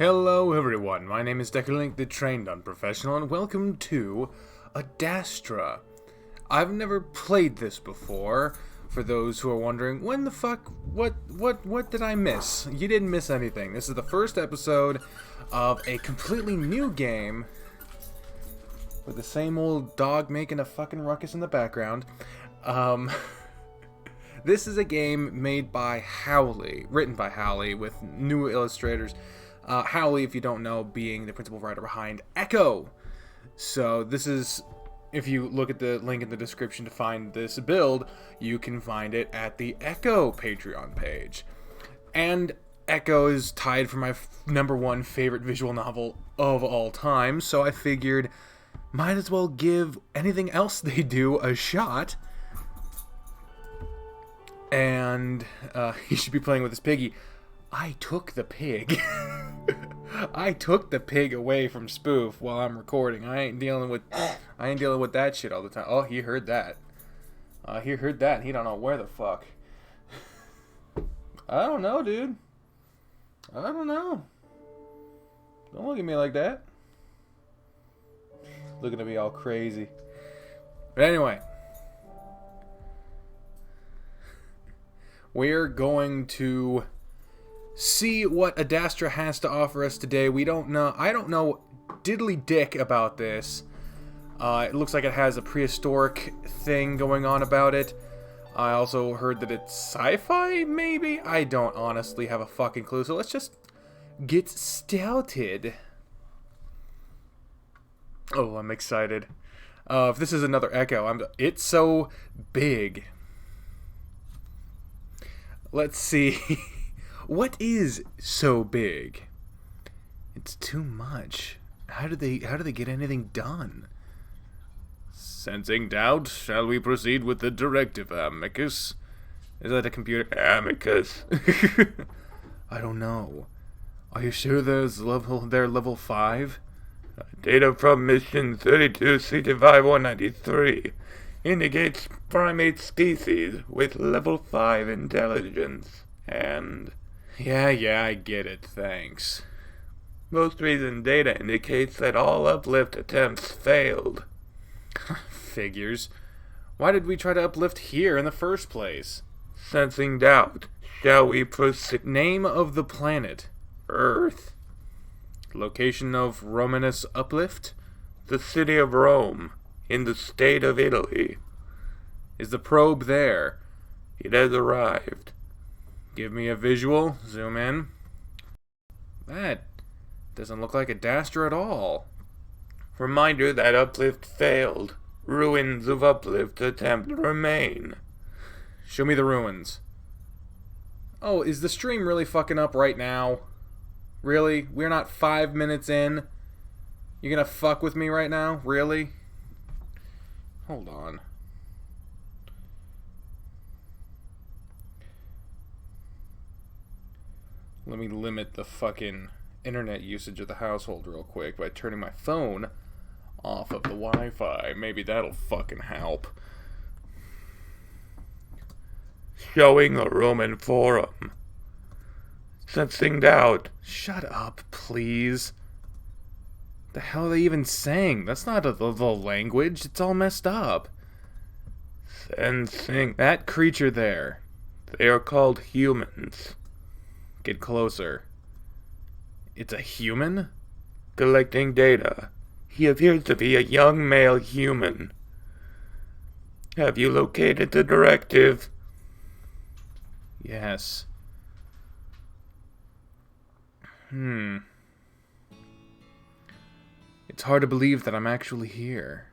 Hello everyone, my name is Deckerlink the Trained Unprofessional, and welcome to Adastra. I've never played this before. For those who are wondering, when the fuck, what did I miss? You didn't miss anything. This is the first episode of a completely new game with the same old dog making a fucking ruckus in the background. This is a game made by Howley, written by Howley, with new illustrators. Howley, if you don't know, being the principal writer behind Echo. So this is, if you look at the link in the description to find this build, you can find it at the Echo Patreon page. And Echo is tied for my number one favorite visual novel of all time, so I figured might as well give anything else they do a shot. And he should be playing with his piggy. I took the pig. I took the pig away from Spoof while I'm recording. I ain't dealing with that shit all the time. Oh, he heard that. He heard that. He don't know where the fuck. I don't know, dude. I don't know. Don't look at me like that. Looking at me all crazy. But anyway, we're going to see what Adastra has to offer us today. We don't know. I don't know diddly dick about this. It looks like it has a prehistoric thing going on about it. I also heard that it's sci-fi, maybe? I don't honestly have a fucking clue, so let's just get started. Oh, I'm excited. If this is another Echo, it's so big. Let's see. What is so big? It's too much. How do they get anything done? Sensing doubt, shall we proceed with the directive, Amicus? Is that a computer? Amicus. I don't know. Are you sure they're level 5? Data from mission 32 CT5193 indicates primate species with level 5 intelligence and... Yeah, I get it, thanks. Most recent data indicates that all uplift attempts failed. Figures. Why did we try to uplift here in the first place? Sensing doubt, shall we proceed? Name of the planet. Earth. Location of Romanus uplift? The city of Rome, in the state of Italy. Is the probe there? It has arrived. Give me a visual. Zoom in. That doesn't look like Adastra at all. Reminder that uplift failed. Ruins of uplift attempt remain. Show me the ruins. Oh, is the stream really fucking up right now? Really? We're not 5 minutes in? You're gonna fuck with me right now? Really? Hold on. Let me limit the fucking internet usage of the household real quick by turning my phone off of the Wi-Fi. Maybe that'll fucking help. Showing a Roman forum. Sensing doubt. Shut up, please. The hell are they even saying? That's not the language. It's all messed up. Sensing. That creature there. They are called humans. Get closer. It's a human? Collecting data. He appears to be a young male human. Have you located the directive? Yes. It's hard to believe that I'm actually here.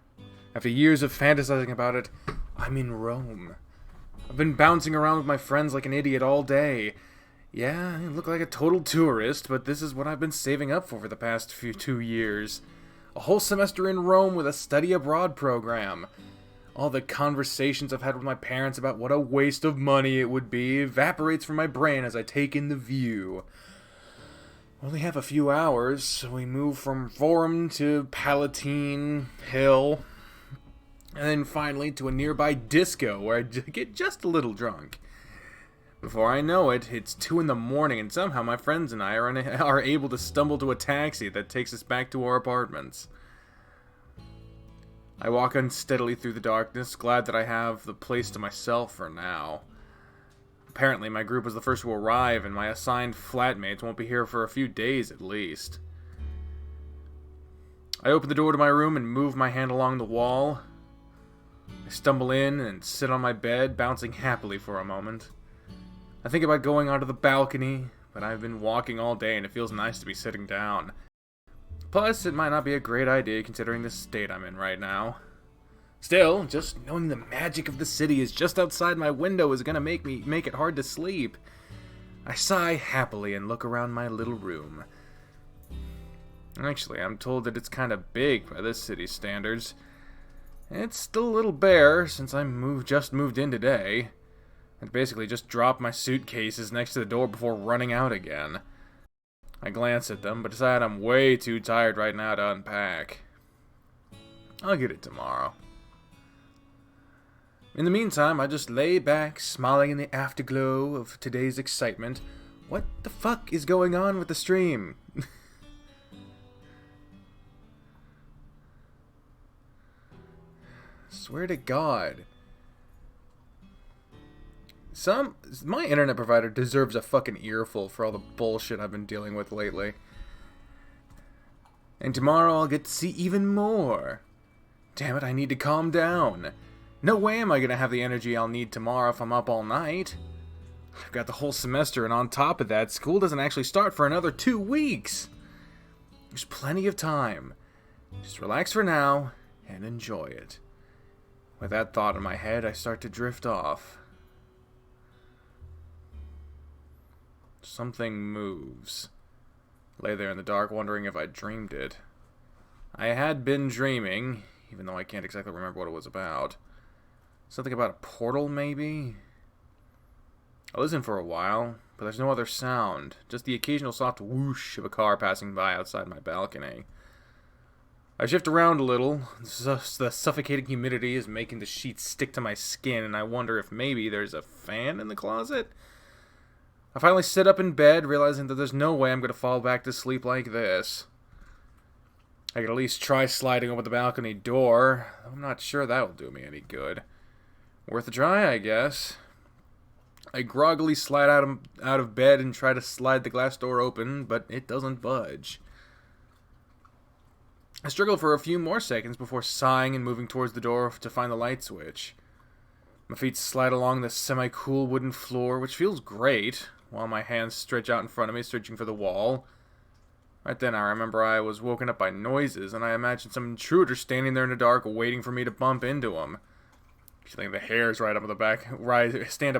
After years of fantasizing about it, I'm in Rome. I've been bouncing around with my friends like an idiot all day. Yeah, I look like a total tourist, but this is what I've been saving up for the past 2 years. A whole semester in Rome with a study abroad program. All the conversations I've had with my parents about what a waste of money it would be evaporates from my brain as I take in the view. We only have a few hours, so we move from Forum to Palatine Hill, and then finally to a nearby disco where I get just a little drunk. Before I know it, it's 2 in the morning, and somehow my friends and I are able to stumble to a taxi that takes us back to our apartments. I walk unsteadily through the darkness, glad that I have the place to myself for now. Apparently, my group was the first to arrive, and my assigned flatmates won't be here for a few days at least. I open the door to my room and move my hand along the wall. I stumble in and sit on my bed, bouncing happily for a moment. I think about going onto the balcony, but I've been walking all day and it feels nice to be sitting down. Plus, it might not be a great idea considering the state I'm in right now. Still, just knowing the magic of the city is just outside my window is gonna make it hard to sleep. I sigh happily and look around my little room. Actually, I'm told that it's kind of big by this city's standards. It's still a little bare since I just moved in today. I basically just dropped my suitcases next to the door before running out again. I glance at them, but decide I'm way too tired right now to unpack. I'll get it tomorrow. In the meantime, I just lay back, smiling in the afterglow of today's excitement. What the fuck is going on with the stream? Swear to God. My internet provider deserves a fucking earful for all the bullshit I've been dealing with lately. And tomorrow I'll get to see even more. Damn it, I need to calm down. No way am I gonna have the energy I'll need tomorrow if I'm up all night. I've got the whole semester, and on top of that, school doesn't actually start for another 2 weeks. There's plenty of time. Just relax for now and enjoy it. With that thought in my head, I start to drift off. Something moves. I lay there in the dark, wondering if I dreamed it. I had been dreaming, even though I can't exactly remember what it was about. Something about a portal, maybe? I listen for a while, but there's no other sound. Just the occasional soft whoosh of a car passing by outside my balcony. I shift around a little. The suffocating humidity is making the sheets stick to my skin, and I wonder if maybe there's a fan in the closet? I finally sit up in bed, realizing that there's no way I'm going to fall back to sleep like this. I could at least try sliding over the balcony door. I'm not sure that'll do me any good. Worth a try, I guess. I groggily slide out of bed and try to slide the glass door open, but it doesn't budge. I struggle for a few more seconds before sighing and moving towards the door to find the light switch. My feet slide along the semi-cool wooden floor, which feels great, while my hands stretch out in front of me, searching for the wall. Right then, I remember I was woken up by noises, and I imagined some intruder standing there in the dark, waiting for me to bump into him. Feeling the hairs stand up at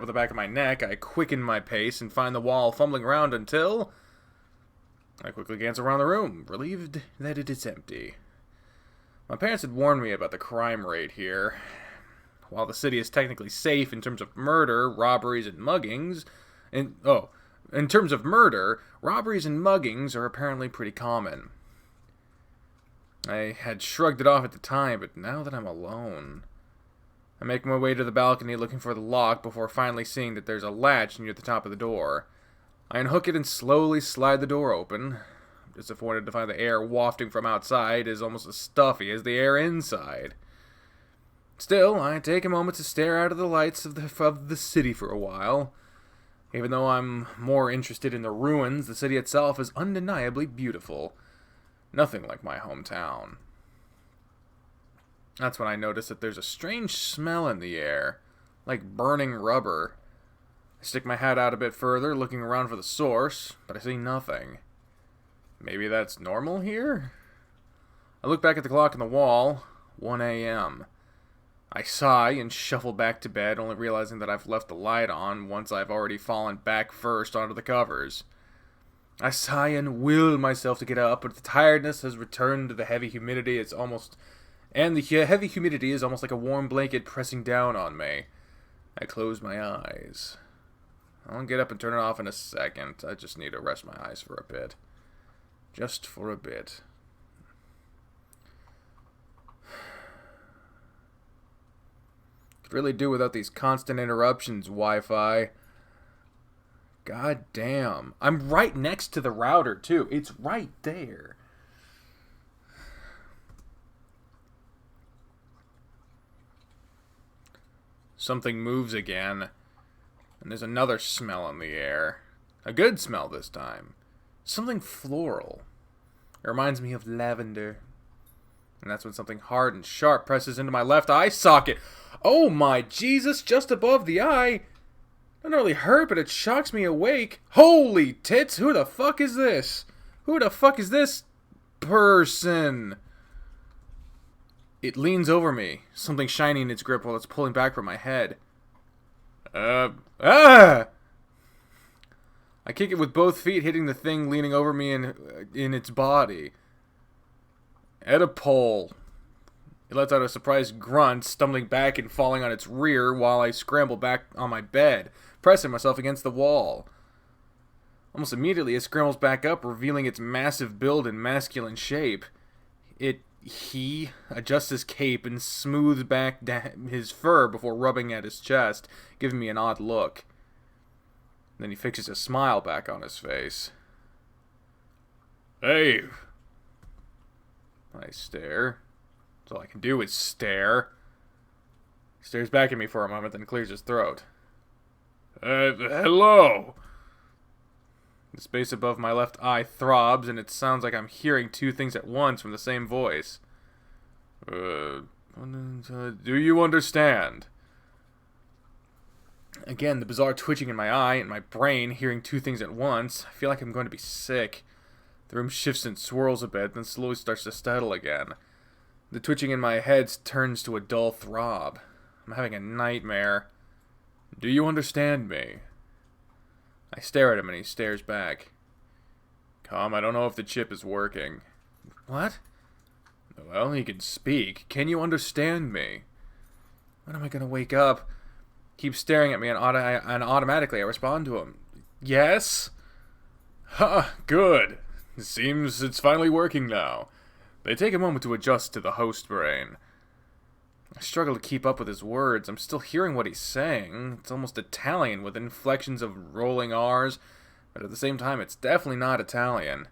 the back of my neck, I quicken my pace and find the wall, fumbling around until I quickly glance around the room, relieved that it is empty. My parents had warned me about the crime rate here. While the city is technically safe in terms of murder, robberies, and muggings, in terms of murder, robberies and muggings are apparently pretty common. I had shrugged it off at the time, but now that I'm alone, I make my way to the balcony looking for the lock before finally seeing that there's a latch near the top of the door. I unhook it and slowly slide the door open. I'm disappointed to find the air wafting from outside is almost as stuffy as the air inside. Still, I take a moment to stare out of the lights of the city for a while. Even though I'm more interested in the ruins, the city itself is undeniably beautiful. Nothing like my hometown. That's when I notice that there's a strange smell in the air, like burning rubber. I stick my head out a bit further, looking around for the source, but I see nothing. Maybe that's normal here? I look back at the clock on the wall, 1 a.m. I sigh and shuffle back to bed, only realizing that I've left the light on once I've already fallen back first onto the covers. I sigh and will myself to get up, but the tiredness has returned to the heavy humidity. The heavy humidity is almost like a warm blanket pressing down on me. I close my eyes. I'll get up and turn it off in a second. I just need to rest my eyes for a bit. Just for a bit. Could really do without these constant interruptions, Wi-Fi. God damn. I'm right next to the router, too. It's right there. Something moves again. And there's another smell in the air. A good smell this time. Something floral. It reminds me of lavender. And that's when something hard and sharp presses into my left eye socket. Oh my Jesus, just above the eye. Doesn't really hurt, but it shocks me awake. Holy tits, who the fuck is this? Who the fuck is this person? It leans over me, something shiny in its grip while it's pulling back from my head. I kick it with both feet, hitting the thing leaning over me in its body. Oedipole. It lets out a surprised grunt, stumbling back and falling on its rear while I scramble back on my bed, pressing myself against the wall. Almost immediately, it scrambles back up, revealing its massive build and masculine shape. He adjusts his cape and smooths back his fur before rubbing at his chest, giving me an odd look. Then he fixes a smile back on his face. Hey! I stare. That's all I can do is stare. He stares back at me for a moment, then clears his throat. Hello! The space above my left eye throbs, and it sounds like I'm hearing two things at once from the same voice. Do you understand? Again, the bizarre twitching in my eye and my brain, hearing two things at once. I feel like I'm going to be sick. The room shifts and swirls a bit, then slowly starts to settle again. The twitching in my head turns to a dull throb. I'm having a nightmare. Do you understand me? I stare at him and he stares back. Come, I don't know if the chip is working. What? Well, he can speak. Can you understand me? When am I going to wake up? Keeps staring at me and automatically I respond to him. Yes? Ha, good. Seems it's finally working now. They take a moment to adjust to the host brain. I struggle to keep up with his words. I'm still hearing what he's saying. It's almost Italian with inflections of rolling R's, but at the same time it's definitely not Italian.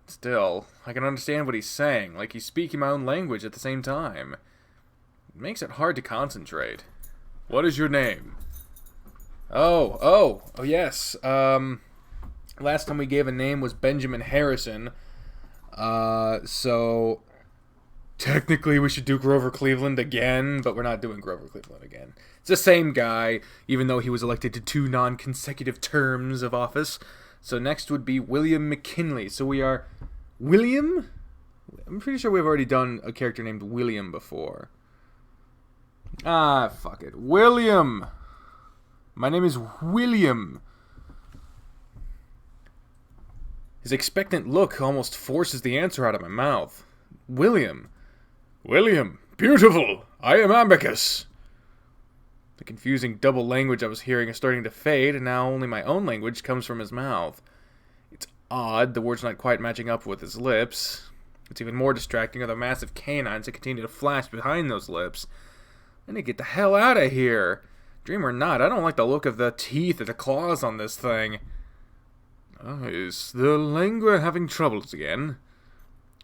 Still, I can understand what he's saying, like he's speaking my own language at the same time. It makes it hard to concentrate. What is your name? Oh, yes. Last time we gave a name was Benjamin Harrison. So technically we should do Grover Cleveland again, but we're not doing Grover Cleveland again. It's the same guy, even though he was elected to 2 non-consecutive terms of office. So next would be William McKinley. So we are William? I'm pretty sure we've already done a character named William before. Fuck it. William! My name is William. His expectant look almost forces the answer out of my mouth. William. William. Beautiful. I am Amicus. The confusing double language I was hearing is starting to fade, and now only my own language comes from his mouth. It's odd, the words not quite matching up with his lips. What's even more distracting are the massive canines that continue to flash behind those lips. I need to get the hell out of here. Dream or not, I don't like the look of the teeth or the claws on this thing. Is the lingua having troubles again?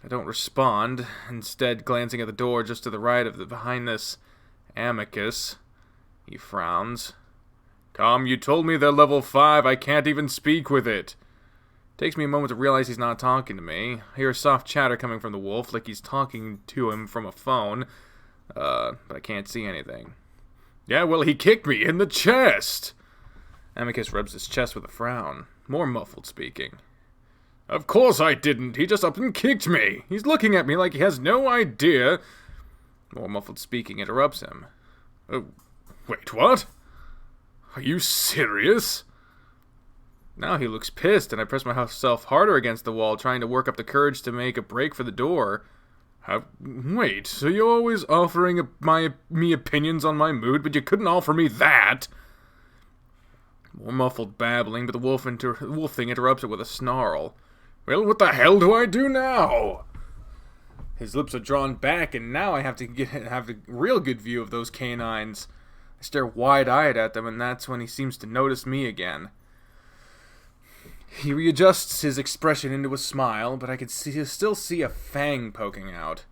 I don't respond, instead glancing at the door just to the right of the behind this Amicus. He frowns. Come, you told me they're level 5, I can't even speak with it. Takes me a moment to realize he's not talking to me. I hear a soft chatter coming from the wolf, like he's talking to him from a phone. But I can't see anything. Yeah, well, he kicked me in the chest! Amicus rubs his chest with a frown. More muffled speaking. Of course I didn't. He just up and kicked me. He's looking at me like he has no idea. More muffled speaking interrupts him. Oh, wait, what? Are you serious? Now he looks pissed, and I press myself harder against the wall, trying to work up the courage to make a break for the door. Wait, so you're always offering me opinions on my mood, but you couldn't offer me that? More muffled babbling, but the wolf thing interrupts it with a snarl. Well, what the hell do I do now? His lips are drawn back, and now I have to have a real good view of those canines. I stare wide-eyed at them, and that's when he seems to notice me again. He readjusts his expression into a smile, but I could still see a fang poking out.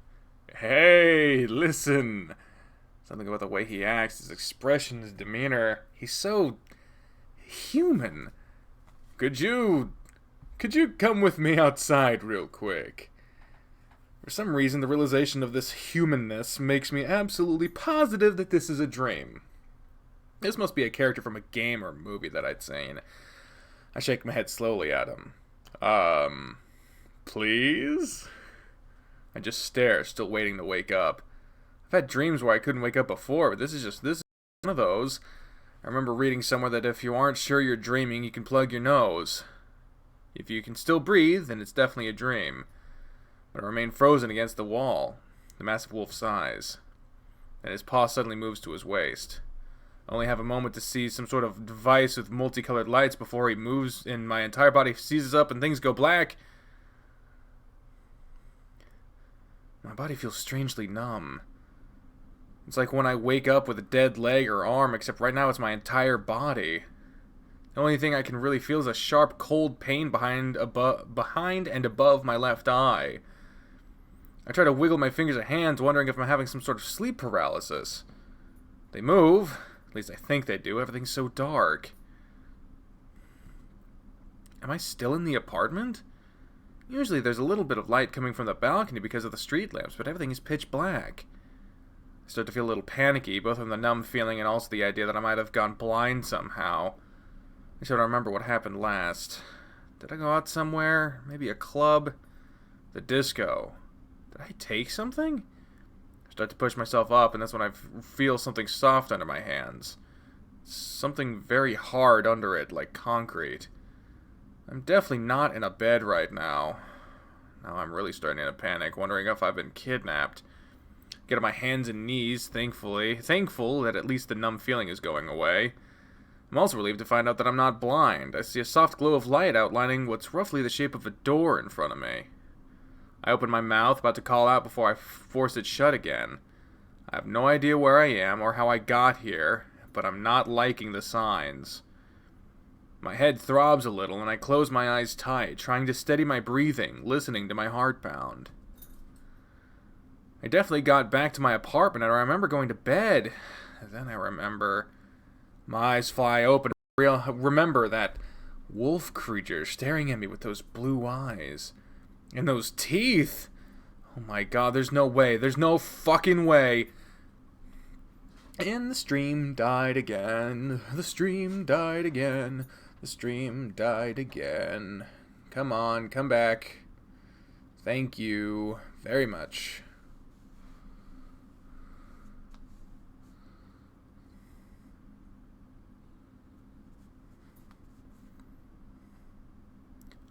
Hey, listen. Something about the way he acts, his expression, his demeanor. He's so human. Could you come with me outside real quick? For some reason, the realization of this humanness makes me absolutely positive that this is a dream. This must be a character from a game or movie that I'd seen. I shake my head slowly at him. Please? I just stare, still waiting to wake up. I've had dreams where I couldn't wake up before, but this is one of those. I remember reading somewhere that if you aren't sure you're dreaming, you can plug your nose. If you can still breathe, then it's definitely a dream. But I remain frozen against the wall. The massive wolf sighs. And his paw suddenly moves to his waist. I only have a moment to see some sort of device with multicolored lights before he moves and my entire body seizes up and things go black. My body feels strangely numb. It's like when I wake up with a dead leg or arm, except right now it's my entire body. The only thing I can really feel is a sharp, cold pain behind and above my left eye. I try to wiggle my fingers and hands, wondering if I'm having some sort of sleep paralysis. They move. At least I think they do. Everything's so dark. Am I still in the apartment? Usually there's a little bit of light coming from the balcony because of the street lamps, but everything is pitch black. I start to feel a little panicky, both from the numb feeling and also the idea that I might have gone blind somehow. I sort of remember what happened last. Did I go out somewhere? Maybe a club? The disco. Did I take something? I start to push myself up, and that's when I feel something soft under my hands. Something very hard under it, like concrete. I'm definitely not in a bed right now. Now I'm really starting to panic, wondering if I've been kidnapped. Get on my hands and knees, thankful that at least the numb feeling is going away. I'm also relieved to find out that I'm not blind. I see a soft glow of light outlining what's roughly the shape of a door in front of me. I open my mouth, about to call out before I force it shut again. I have no idea where I am or how I got here, but I'm not liking the signs. My head throbs a little, and I close my eyes tight, trying to steady my breathing, listening to my heart pound. I definitely got back to my apartment, and I remember going to bed. Then I remember... My eyes fly open. Remember that wolf creature staring at me with those blue eyes. And those teeth! Oh my god, there's no way. There's no fucking way. And the stream died again. The stream died again. The stream died again. Come on, come back. Thank you very much.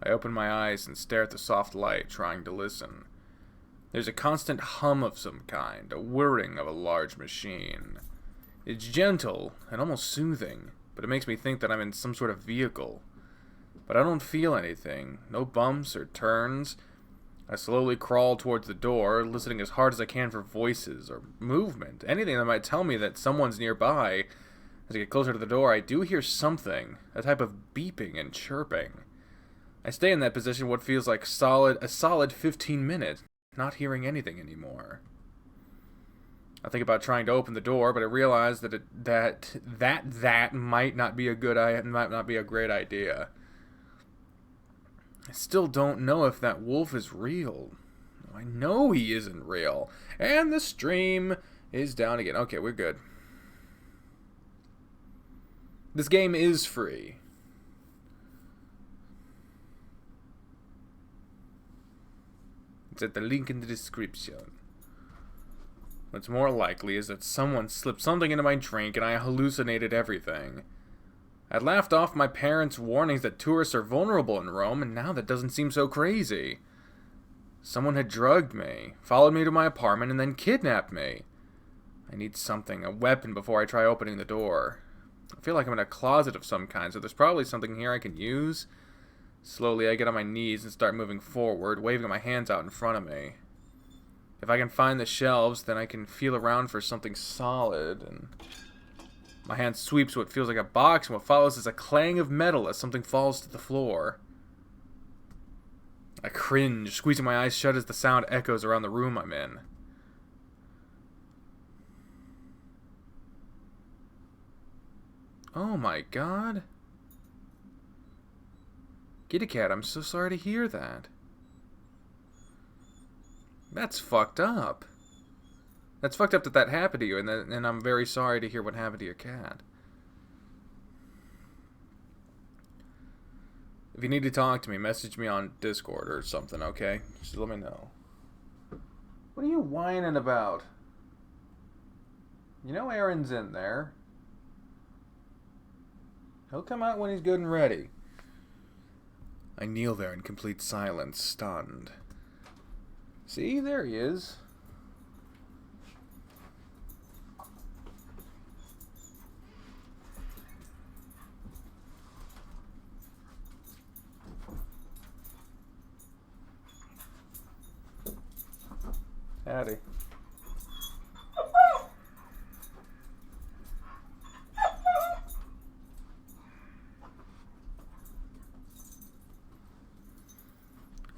I open my eyes and stare at the soft light, trying to listen. There's a constant hum of some kind, a whirring of a large machine. It's gentle and almost soothing, but it makes me think that I'm in some sort of vehicle. But I don't feel anything, no bumps or turns. I slowly crawl towards the door, listening as hard as I can for voices or movement, anything that might tell me that someone's nearby. As I get closer to the door, I do hear something, a type of beeping and chirping. I stay in that position what feels like a solid 15 minutes, not hearing anything anymore. I think about trying to open the door, but I realize that might not be a great idea. I still don't know if that wolf is real. I know he isn't real. And the stream is down again. Okay, we're good. This game is free. It's at the link in the description. What's more likely is that someone slipped something into my drink and I hallucinated everything. I'd laughed off my parents' warnings that tourists are vulnerable in Rome, and now that doesn't seem so crazy. Someone had drugged me, followed me to my apartment, and then kidnapped me. I need something, a weapon, before I try opening the door. I feel like I'm in a closet of some kind, so there's probably something here I can use. Slowly, I get on my knees and start moving forward, waving my hands out in front of me. If I can find the shelves, then I can feel around for something solid, and my hand sweeps what feels like a box, and what follows is a clang of metal as something falls to the floor. I cringe, squeezing my eyes shut as the sound echoes around the room I'm in. Oh my god. Kitty cat, I'm so sorry to hear that. That's fucked up. That's fucked up that that happened to you, and I'm very sorry to hear what happened to your cat. If you need to talk to me, message me on Discord or something, okay? Just let me know. What are you whining about? You know Aaron's in there. He'll come out when he's good and ready. I kneel there in complete silence, stunned. See, there he is. Howdy.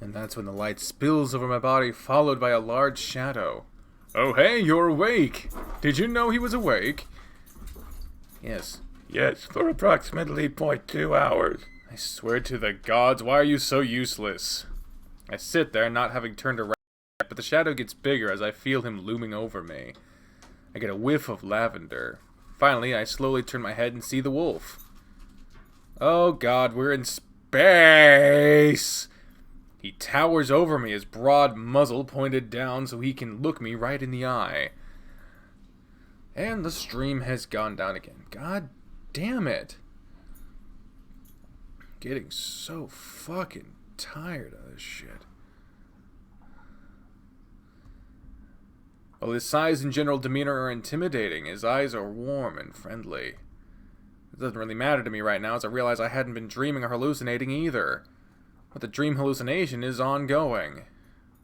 And that's when the light spills over my body, followed by a large shadow. Oh hey, you're awake! Did you know he was awake? Yes. Yes, for approximately 0.2 hours. I swear to the gods, why are you so useless? I sit there, not having turned around, but the shadow gets bigger as I feel him looming over me. I get a whiff of lavender. Finally, I slowly turn my head and see the wolf. Oh god, we're in space! He towers over me, his broad muzzle pointed down so he can look me right in the eye. And the stream has gone down again. God damn it. Getting so fucking tired of this shit. While his size and general demeanor are intimidating, his eyes are warm and friendly. It doesn't really matter to me right now as I realize I hadn't been dreaming or hallucinating either. But the dream hallucination is ongoing.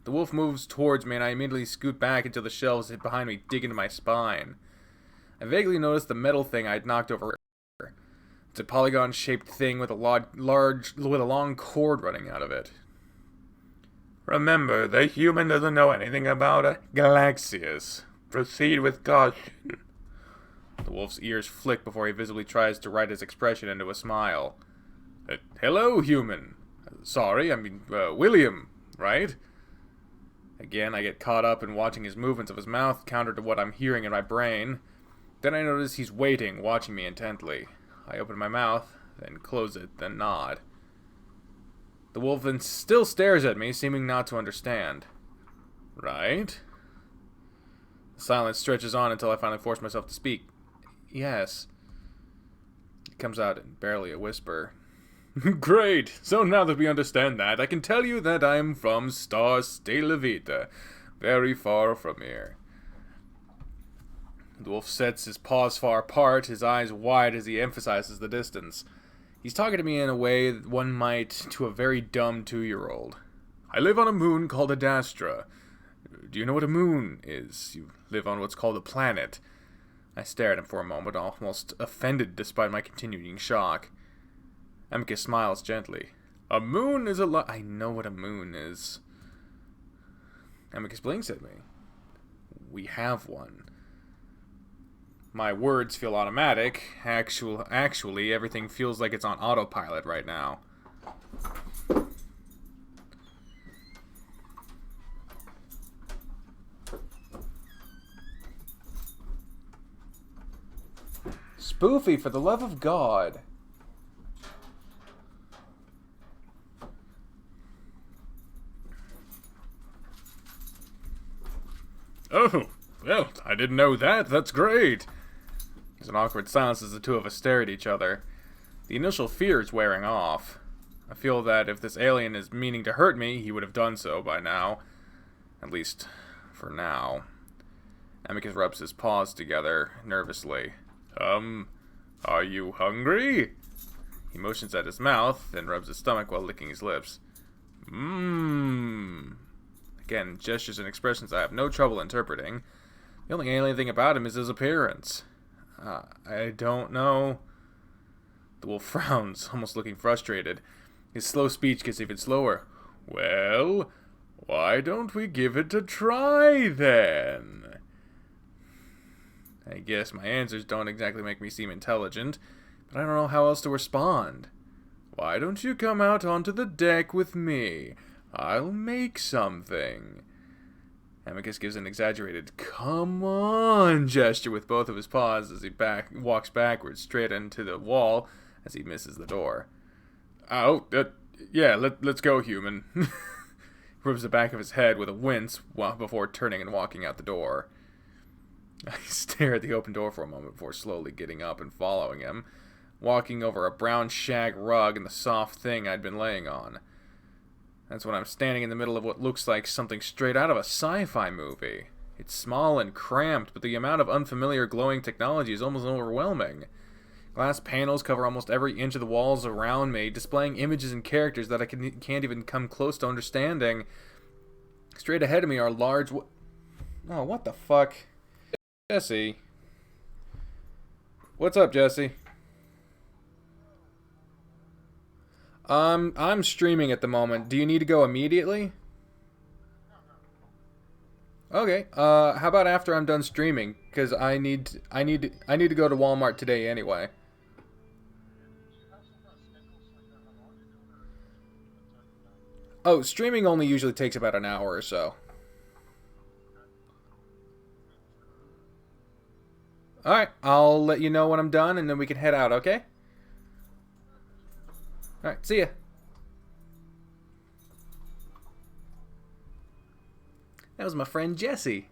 The wolf moves towards me and I immediately scoot back until the shelves behind me dig into my spine. I vaguely notice the metal thing I'd knocked over. It's a polygon-shaped thing with a long cord running out of it. Remember, the human doesn't know anything about it. Galaxius. Proceed with caution. The wolf's ears flick before he visibly tries to write his expression into a smile. Hello, human. Sorry, I mean, William, right? Again, I get caught up in watching his movements of his mouth counter to what I'm hearing in my brain. Then I notice he's waiting, watching me intently. I open my mouth, then close it, then nod. The wolf then still stares at me, seeming not to understand. Right? The silence stretches on until I finally force myself to speak. Yes. It comes out in barely a whisper. Great! So now that we understand that, I can tell you that I'm from Star Stella Vita, very far from here. The wolf sets his paws far apart, his eyes wide as he emphasizes the distance. He's talking to me in a way that one might to a very dumb 2-year-old. I live on a moon called Adastra. Do you know what a moon is? You live on what's called a planet. I stare at him for a moment, almost offended despite my continuing shock. Amicus smiles gently. A moon is a I know what a moon is. Amicus blinks at me. We have one. My words feel automatic. Actually, everything feels like it's on autopilot right now. Spoofy, for the love of God. Oh, well, I didn't know that. That's great. There's an awkward silence as the two of us stare at each other. The initial fear is wearing off. I feel that if this alien is meaning to hurt me, he would have done so by now. At least, for now. Amicus rubs his paws together, nervously. Are you hungry? He motions at his mouth, then rubs his stomach while licking his lips. Again, gestures and expressions I have no trouble interpreting. The only alien thing about him is his appearance. I don't know. The wolf frowns, almost looking frustrated. His slow speech gets even slower. Well, why don't we give it a try, then? I guess my answers don't exactly make me seem intelligent, but I don't know how else to respond. Why don't you come out onto the deck with me? I'll make something. Amicus gives an exaggerated "come on" gesture with both of his paws as he walks backwards straight into the wall as he misses the door. Oh, yeah, let's go, human. He rubs the back of his head with a wince before turning and walking out the door. I stare at the open door for a moment before slowly getting up and following him, walking over a brown shag rug and the soft thing I'd been laying on. That's when I'm standing in the middle of what looks like something straight out of a sci-fi movie. It's small and cramped, but the amount of unfamiliar glowing technology is almost overwhelming. Glass panels cover almost every inch of the walls around me, displaying images and characters that I can't even come close to understanding. Straight ahead of me are large... Oh, what the fuck? Jesse. What's up, Jesse? I'm streaming at the moment. Do you need to go immediately? Okay. How about after I'm done streaming? Because I need to go to Walmart today anyway. Oh, streaming only usually takes about an hour or so. Alright, I'll let you know when I'm done and then we can head out, okay? Alright, see ya. That was my friend Jesse.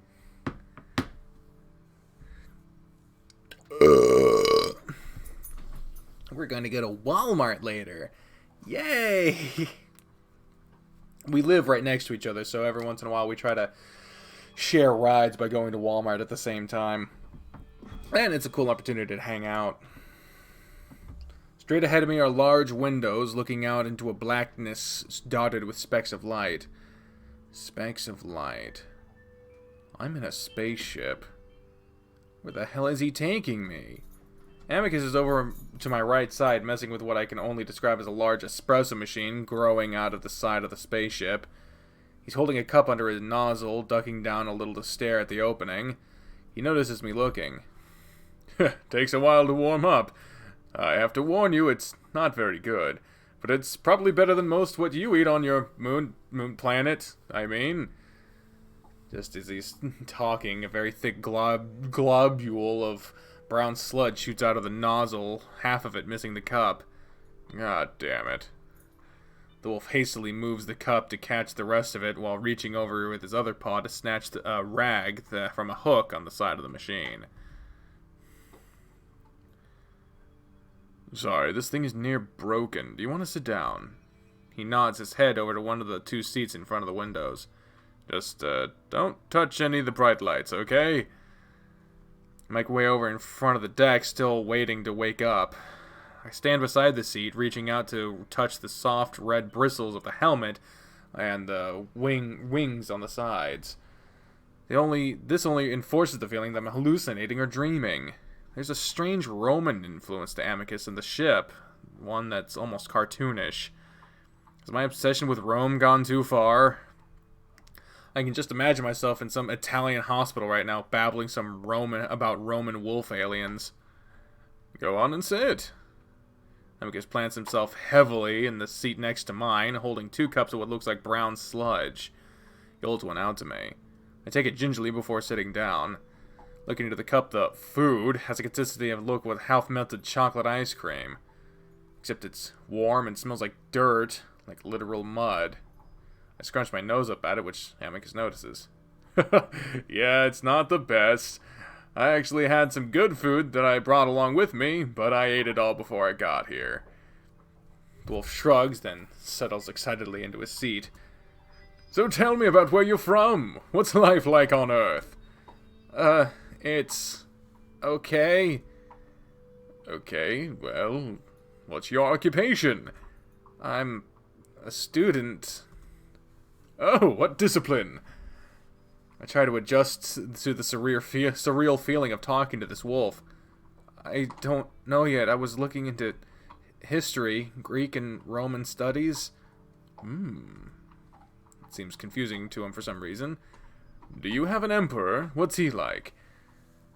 We're going to go to Walmart later. Yay! We live right next to each other, so every once in a while we try to share rides by going to Walmart at the same time. And it's a cool opportunity to hang out. Straight ahead of me are large windows looking out into a blackness dotted with specks of light. Specks of light. I'm in a spaceship. Where the hell is he taking me? Amicus is over to my right side, messing with what I can only describe as a large espresso machine growing out of the side of the spaceship. He's holding a cup under his nozzle, ducking down a little to stare at the opening. He notices me looking. Takes a while to warm up. I have to warn you, it's not very good. But it's probably better than most what you eat on your moon planet, I mean. Just as he's talking, a very thick globule of brown sludge shoots out of the nozzle, half of it missing the cup. God damn it. The wolf hastily moves the cup to catch the rest of it while reaching over with his other paw to snatch a rag from a hook on the side of the machine. Sorry, this thing is near broken. Do you want to sit down? He nods his head over to one of the two seats in front of the windows. Just, don't touch any of the bright lights, okay? I make way over in front of the deck, still waiting to wake up. I stand beside the seat, reaching out to touch the soft red bristles of the helmet and the wings on the sides. This only enforces the feeling that I'm hallucinating or dreaming. There's a strange Roman influence to Amicus in the ship, one that's almost cartoonish. Has my obsession with Rome gone too far? I can just imagine myself in some Italian hospital right now, babbling about Roman wolf aliens. Go on and sit. Amicus plants himself heavily in the seat next to mine, holding 2 cups of what looks like brown sludge. He holds one out to me. I take it gingerly before sitting down. Looking into the cup, the food has a consistency of look with half-melted chocolate ice cream. Except it's warm and smells like dirt, like literal mud. I scrunch my nose up at it, which Amicus notices. Yeah, it's not the best. I actually had some good food that I brought along with me, but I ate it all before I got here. The wolf shrugs, then settles excitedly into his seat. So tell me about where you're from. What's life like on Earth? It's okay. Okay, well, what's your occupation? I'm a student. Oh, what discipline? I try to adjust to the surreal feeling of talking to this wolf. I don't know yet. I was looking into history, Greek and Roman studies. It seems confusing to him for some reason. Do you have an emperor? What's he like?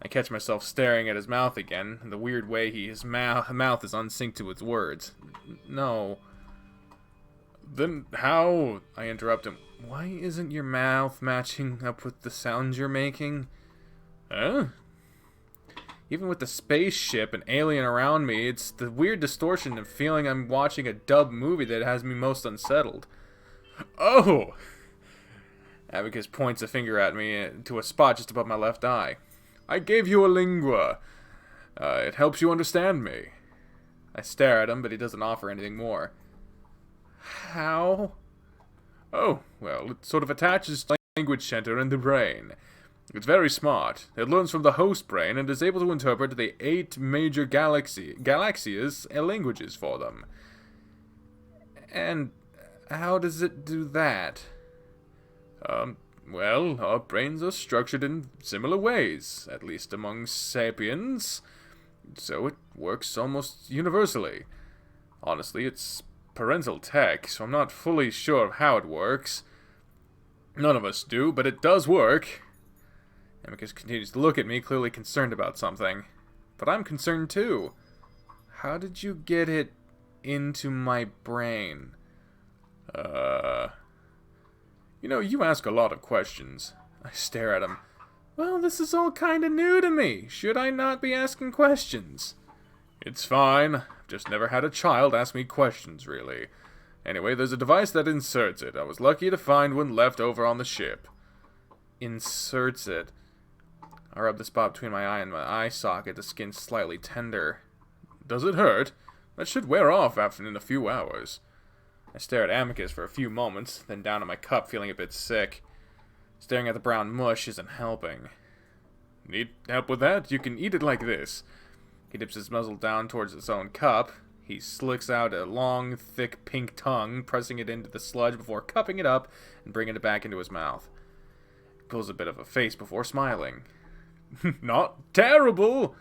I catch myself staring at his mouth again, in the weird way his mouth is unsynced to its words. No. Then how? I interrupt him. Why isn't your mouth matching up with the sounds you're making? Huh? Even with the spaceship and alien around me, it's the weird distortion of feeling I'm watching a dubbed movie that has me most unsettled. Oh! Abacus points a finger at me to a spot just above my left eye. I gave you a lingua. It helps you understand me. I stare at him, but he doesn't offer anything more. How? Oh, well, it sort of attaches to the language center in the brain. It's very smart. It learns from the host brain and is able to interpret the 8 major galaxias languages for them. And how does it do that? Well, our brains are structured in similar ways, at least among sapiens, so it works almost universally. Honestly, it's parental tech, so I'm not fully sure of how it works. None of us do, but it does work. Amicus continues to look at me, clearly concerned about something. But I'm concerned too. How did you get it into my brain? You know, you ask a lot of questions. I stare at him. Well, this is all kinda new to me. Should I not be asking questions? It's fine. I've just never had a child ask me questions, really. Anyway, there's a device that inserts it. I was lucky to find one left over on the ship. Inserts it. I rub the spot between my eye and my eye socket, the skin slightly tender. Does it hurt? That should wear off in a few hours. I stare at Amicus for a few moments, then down at my cup, feeling a bit sick. Staring at the brown mush isn't helping. Need help with that? You can eat it like this. He dips his muzzle down towards his own cup. He slicks out a long, thick pink tongue, pressing it into the sludge before cupping it up and bringing it back into his mouth. He pulls a bit of a face before smiling. Not terrible!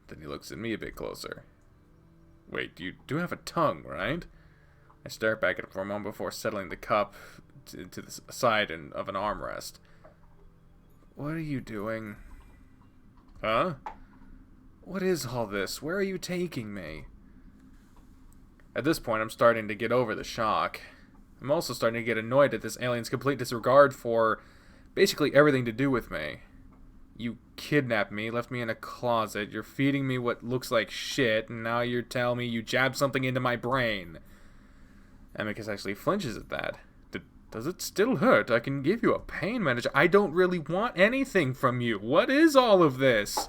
Then he looks at me a bit closer. Wait, you do have a tongue, right? I stare back at him for a moment before settling the cup to the side of an armrest. What are you doing? Huh? What is all this? Where are you taking me? At this point, I'm starting to get over the shock. I'm also starting to get annoyed at this alien's complete disregard for basically everything to do with me. You kidnapped me, left me in a closet, you're feeding me what looks like shit, and now you're telling me you jabbed something into my brain. Amicus actually flinches at that. Does it still hurt? I can give you a pain manager. I don't really want anything from you. What is all of this?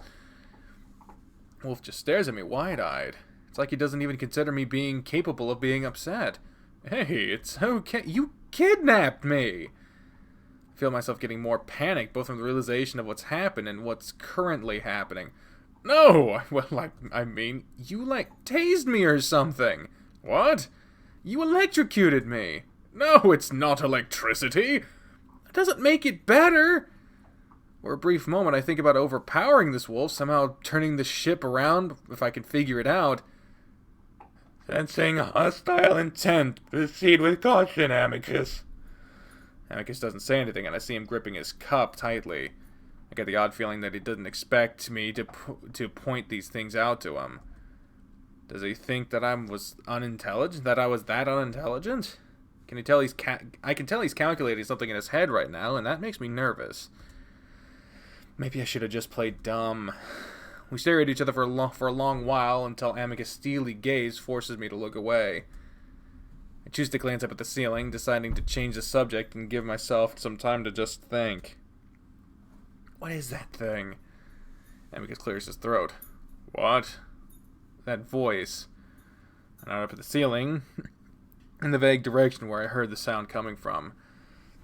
Wolf just stares at me wide-eyed. It's like he doesn't even consider me being capable of being upset. Hey, it's okay. You kidnapped me! I feel myself getting more panicked, both from the realization of what's happened and what's currently happening. No! Well, I mean, you, tased me or something. What? You electrocuted me. No, it's not electricity. That doesn't make it better. For a brief moment, I think about overpowering this wolf, somehow turning the ship around, if I can figure it out. Sensing hostile intent, proceed with caution, Amicus. Amicus doesn't say anything, and I see him gripping his cup tightly. I get the odd feeling that he didn't expect me to point these things out to him. Does he think that I was unintelligent? That I was that unintelligent? Can he tell I can tell he's calculating something in his head right now, and that makes me nervous. Maybe I should have just played dumb. We stare at each other for a long while until Amicus' steely gaze forces me to look away. I choose to glance up at the ceiling, deciding to change the subject and give myself some time to just think. What is that thing? Amicus clears his throat. What? That voice. And I look up at the ceiling, in the vague direction where I heard the sound coming from.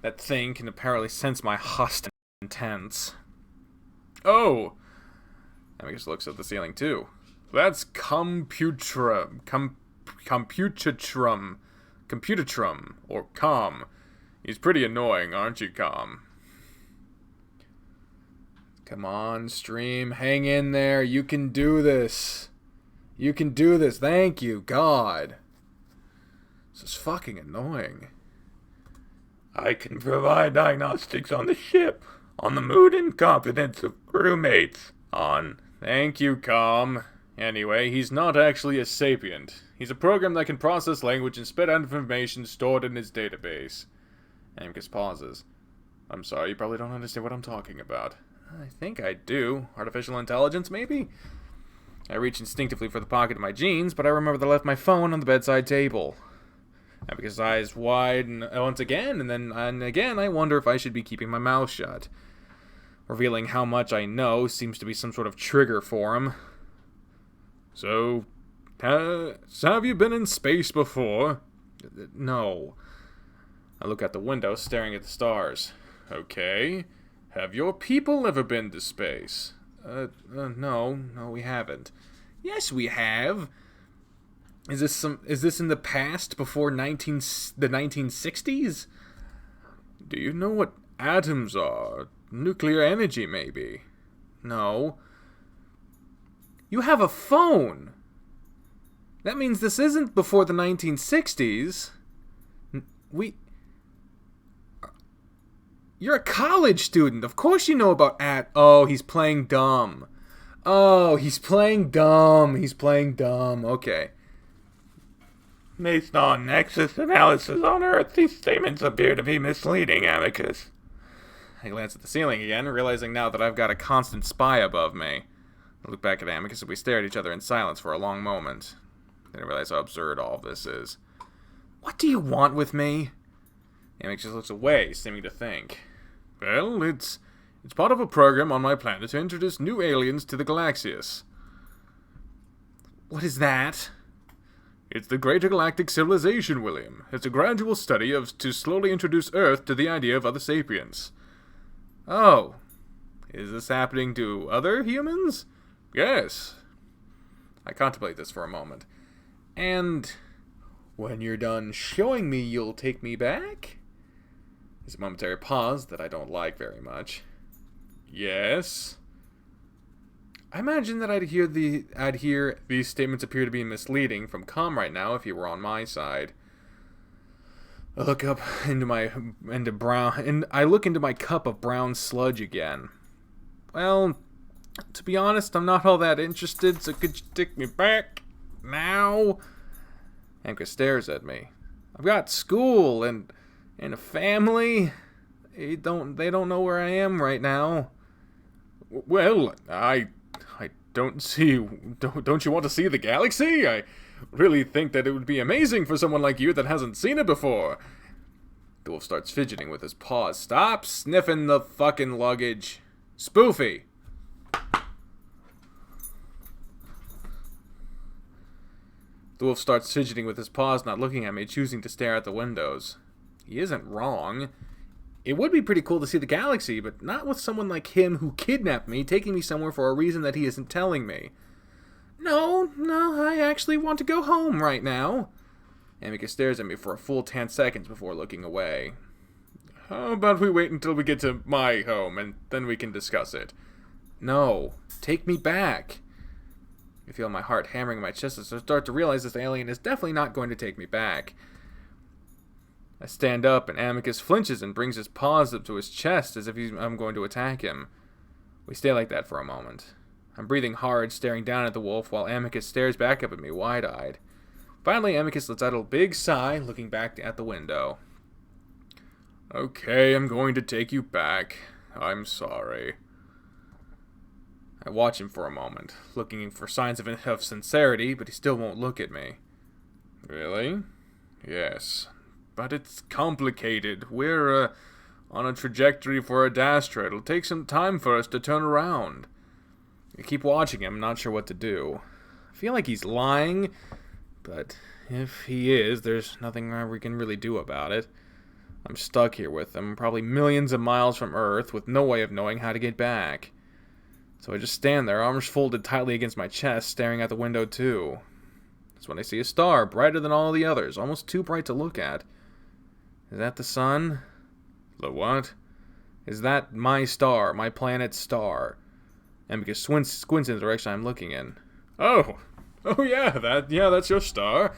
That thing can apparently sense my hostile intents. Oh! Amicus looks at the ceiling too. That's Computrum, or Com. He's pretty annoying, aren't you, Com? Come on, stream, hang in there. You can do this. You can do this. Thank you, God. This is fucking annoying. I can provide diagnostics on the ship, on the mood and competence of crewmates, on... Thank you, Com. Anyway, he's not actually a sapient. He's a program that can process language and spit out information stored in his database. Amicus pauses. I'm sorry, you probably don't understand what I'm talking about. I think I do. Artificial intelligence, maybe? I reach instinctively for the pocket of my jeans, but I remember that I left my phone on the bedside table. Amicus' eyes widen once again, and again I wonder if I should be keeping my mouth shut. Revealing how much I know seems to be some sort of trigger for him. So have you been in space before? No. I look out the window, staring at the stars. Okay. Have your people ever been to space? No, we haven't. Yes, we have. Is this in the past before the 1960s? Do you know what atoms are? Nuclear energy, maybe. No. You have a phone. That means this isn't before the 1960s. You're a college student. Of course you know about Oh, he's playing dumb. He's playing dumb. Okay. Based on Nexus analysis on Earth, these statements appear to be misleading, Amicus. I glance at the ceiling again, realizing now that I've got a constant spy above me. I look back at Amicus and we stare at each other in silence for a long moment. Then I realize how absurd all of this is. What do you want with me? Amicus just looks away, seeming to think. Well, it's part of a program on my planet to introduce new aliens to the Galaxius. What is that? It's the Greater Galactic Civilization, William. It's a gradual study to slowly introduce Earth to the idea of other sapiens. Oh. Is this happening to other humans? Yes. I contemplate this for a moment. And when you're done showing me, you'll take me back? There's a momentary pause that I don't like very much. Yes. I imagine that I'd hear these statements appear to be misleading from Com right now if he were on my side. I look up into my cup of brown sludge again. Well, to be honest, I'm not all that interested, so could you take me back now? Amka stares at me. I've got school and a family. They don't know where I am right now. Well, I don't see. Don't you want to see the galaxy? I really think that it would be amazing for someone like you that hasn't seen it before. The wolf starts fidgeting with his paws. Stop sniffing the fucking luggage. Spoofy. The wolf starts fidgeting with his paws, not looking at me, choosing to stare at the windows. He isn't wrong. It would be pretty cool to see the galaxy, but not with someone like him who kidnapped me, taking me somewhere for a reason that he isn't telling me. No, I actually want to go home right now. Amika stares at me for a full 10 seconds before looking away. How about we wait until we get to my home, and then we can discuss it? No, take me back. I feel my heart hammering in my chest as I start to realize this alien is definitely not going to take me back. I stand up, and Amicus flinches and brings his paws up to his chest as if I'm going to attack him. We stay like that for a moment. I'm breathing hard, staring down at the wolf, while Amicus stares back up at me, wide-eyed. Finally, Amicus lets out a big sigh, looking back at the window. Okay, I'm going to take you back. I'm sorry. I watch him for a moment, looking for signs of sincerity, but he still won't look at me. Really? Yes. But it's complicated. We're on a trajectory for Adastra. It'll take some time for us to turn around. I keep watching him, not sure what to do. I feel like he's lying, but if he is, there's nothing we can really do about it. I'm stuck here with him, probably millions of miles from Earth, with no way of knowing how to get back. So I just stand there, arms folded tightly against my chest, staring out the window too. That's when I see a star, brighter than all the others, almost too bright to look at. Is that the sun? The what? Is that my star, my planet's star? Amicus squints in the direction I'm looking in. Oh yeah, that's your star.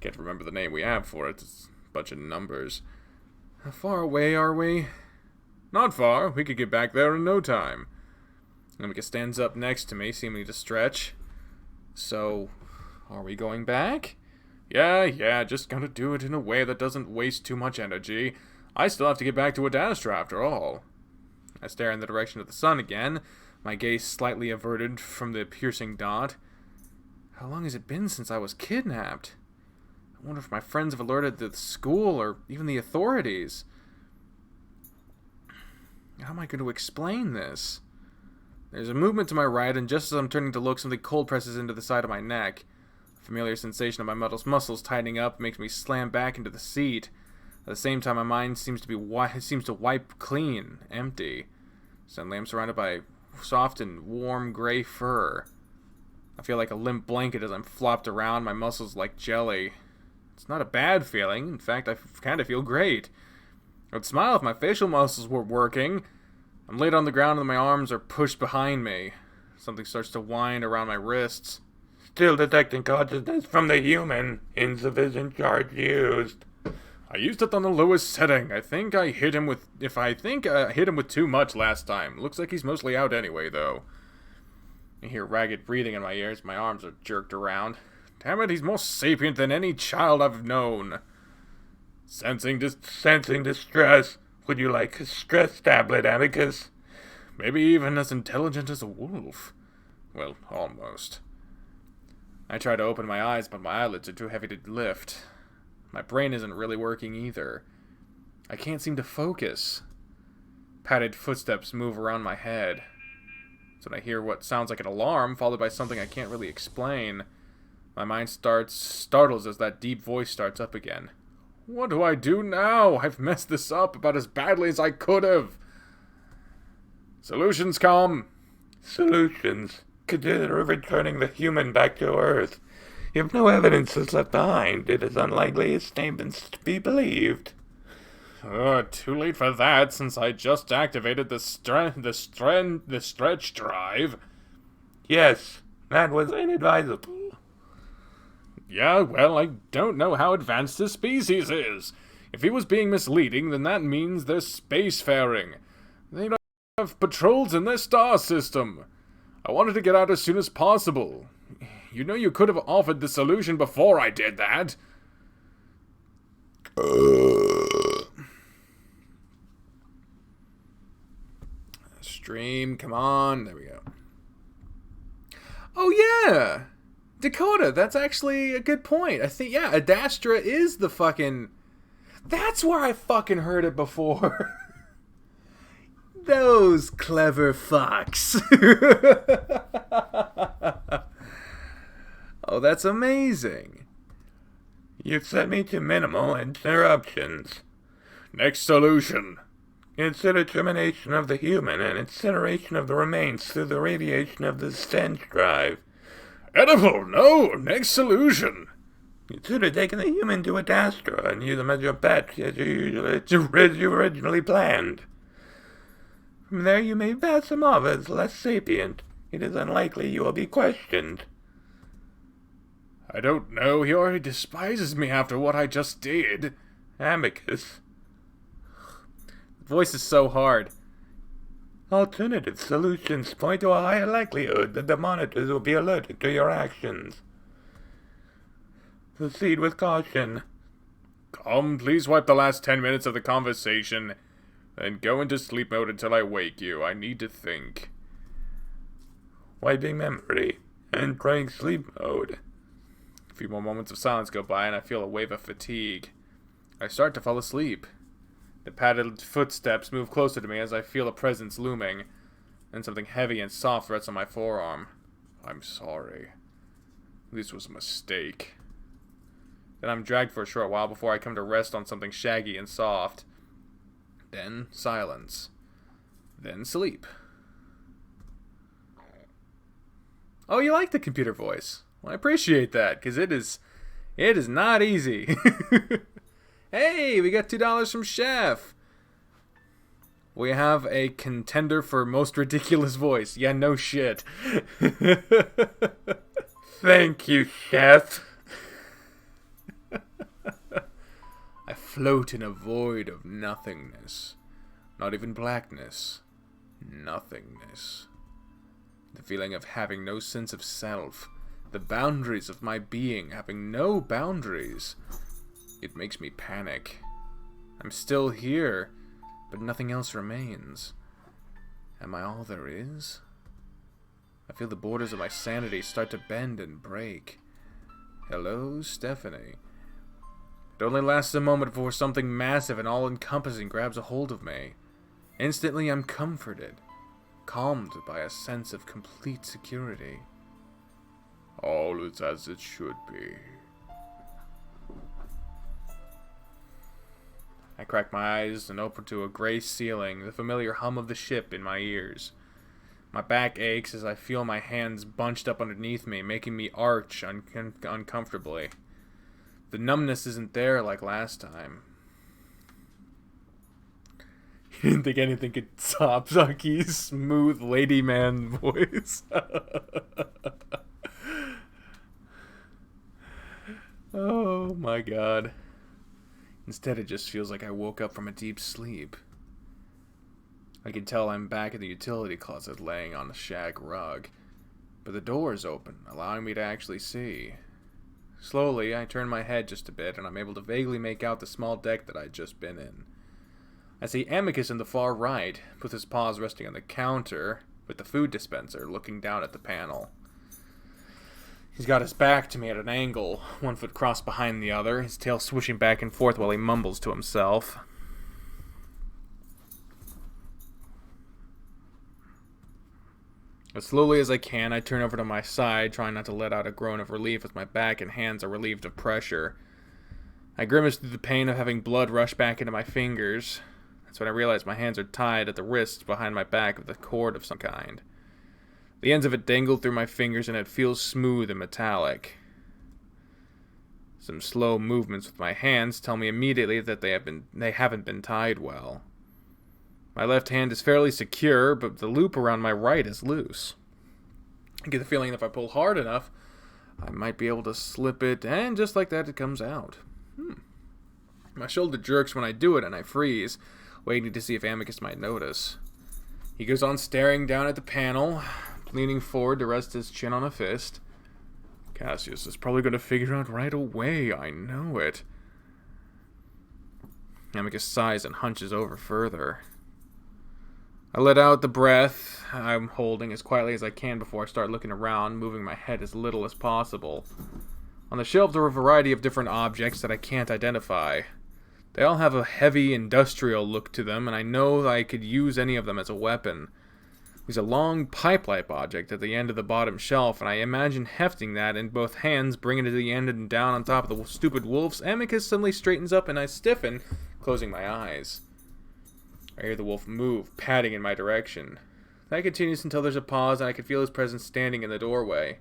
Can't remember the name we have for it. It's a bunch of numbers. How far away are we? Not far. We could get back there in no time. Amika stands up next to me, seeming to stretch. So, are we going back? Yeah, just gotta do it in a way that doesn't waste too much energy. I still have to get back to Adastra after all. I stare in the direction of the sun again, my gaze slightly averted from the piercing dot. How long has it been since I was kidnapped? I wonder if my friends have alerted the school or even the authorities. How am I going to explain this? There's a movement to my right, and just as I'm turning to look, something cold presses into the side of my neck. A familiar sensation of my muscles tightening up makes me slam back into the seat. At the same time, my mind seems to wipe clean, empty. Suddenly, I'm surrounded by soft and warm gray fur. I feel like a limp blanket as I'm flopped around, my muscles like jelly. It's not a bad feeling. In fact, I kind of feel great. I would smile if my facial muscles were working. I'm laid on the ground and my arms are pushed behind me. Something starts to wind around my wrists. Still detecting consciousness from the human. Insufficient charge used. I used it on the lowest setting. I think I hit him with too much last time. Looks like he's mostly out anyway, though. I hear ragged breathing in my ears. My arms are jerked around. Damn it, he's more sapient than any child I've known. Sensing distress. Would you like a stress tablet, Amicus? Maybe even as intelligent as a wolf. Well, almost. I try to open my eyes, but my eyelids are too heavy to lift. My brain isn't really working either. I can't seem to focus. Padded footsteps move around my head. So I hear what sounds like an alarm, followed by something I can't really explain. My mind startles as that deep voice starts up again. What do I do now? I've messed this up about as badly as I could have. Solutions come. Solutions? Consider returning the human back to Earth. If no evidence is left behind, it is unlikely his statements to be believed. Too late for that, since I just activated the stretch drive. Yes, that was inadvisable. Yeah, well, I don't know how advanced his species is. If he was being misleading, then that means they're spacefaring. They don't have patrols in their star system. I wanted to get out as soon as possible. You know you could have offered the solution before I did that. Stream, come on. There we go. Oh, yeah. Dakota, that's actually a good point. I think, yeah, Adastra is the fucking... That's where I fucking heard it before. Those clever fucks. Oh, that's amazing. You've set me to minimal interruptions. Next solution. Consider termination of the human and incineration of the remains through the radiation of the stench drive. Edible, no. Next solution. Consider taking the human to Adastra and use them as your pet as you originally planned. From there you may pass him off as less sapient. It is unlikely you will be questioned. I don't know. He already despises me after what I just did. Amicus. The voice is so hard. Alternative solutions point to a higher likelihood that the monitors will be alerted to your actions. Proceed with caution. Come, please wipe the last 10 minutes of the conversation, and go into sleep mode until I wake you. I need to think. Wiping memory. Entering sleep mode. A few more moments of silence go by, and I feel a wave of fatigue. I start to fall asleep. The padded footsteps move closer to me as I feel a presence looming. Then something heavy and soft rests on my forearm. I'm sorry. This was a mistake. Then I'm dragged for a short while before I come to rest on something shaggy and soft. Then silence. Then sleep. Oh, you like the computer voice? Well, I appreciate that, because it is not easy. Hey, we got $2 from Chef. We have a contender for most ridiculous voice. Yeah, no shit. Thank you, Chef. I float in a void of nothingness. Not even blackness. Nothingness. The feeling of having no sense of self. The boundaries of my being having no boundaries. It makes me panic. I'm still here, but nothing else remains. Am I all there is? I feel the borders of my sanity start to bend and break. Hello, Stephanie. It only lasts a moment before something massive and all-encompassing grabs a hold of me. Instantly, I'm comforted, calmed by a sense of complete security. All is as it should be. I crack my eyes and open to a gray ceiling, the familiar hum of the ship in my ears. My back aches as I feel my hands bunched up underneath me, making me arch uncomfortably. The numbness isn't there like last time. You didn't think anything could top Zaki's smooth lady man voice? Oh my god. Instead, it just feels like I woke up from a deep sleep. I can tell I'm back in the utility closet laying on the shag rug, but the door is open, allowing me to actually see. Slowly, I turn my head just a bit, and I'm able to vaguely make out the small deck that I'd just been in. I see Amicus in the far right, with his paws resting on the counter, with the food dispenser looking down at the panel. He's got his back to me at an angle, one foot crossed behind the other, his tail swishing back and forth while he mumbles to himself. As slowly as I can, I turn over to my side, trying not to let out a groan of relief as my back and hands are relieved of pressure. I grimace through the pain of having blood rush back into my fingers. That's when I realize my hands are tied at the wrists behind my back with a cord of some kind. The ends of it dangle through my fingers and it feels smooth and metallic. Some slow movements with my hands tell me immediately that they haven't been tied well. My left hand is fairly secure, but the loop around my right is loose. I get the feeling that if I pull hard enough, I might be able to slip it, and just like that, it comes out. My shoulder jerks when I do it, and I freeze, waiting to see if Amicus might notice. He goes on staring down at the panel, leaning forward to rest his chin on a fist. Cassius is probably going to figure out right away, I know it. Amicus sighs and hunches over further. I let out the breath I'm holding as quietly as I can before I start looking around, moving my head as little as possible. On the shelves are a variety of different objects that I can't identify. They all have a heavy industrial look to them, and I know that I could use any of them as a weapon. There's a long pipe-like object at the end of the bottom shelf, and I imagine hefting that in both hands, bringing it to the end and down on top of the stupid wolves. Amicus suddenly straightens up and I stiffen, closing my eyes. I hear the wolf move, padding in my direction. That continues until there's a pause and I can feel his presence standing in the doorway.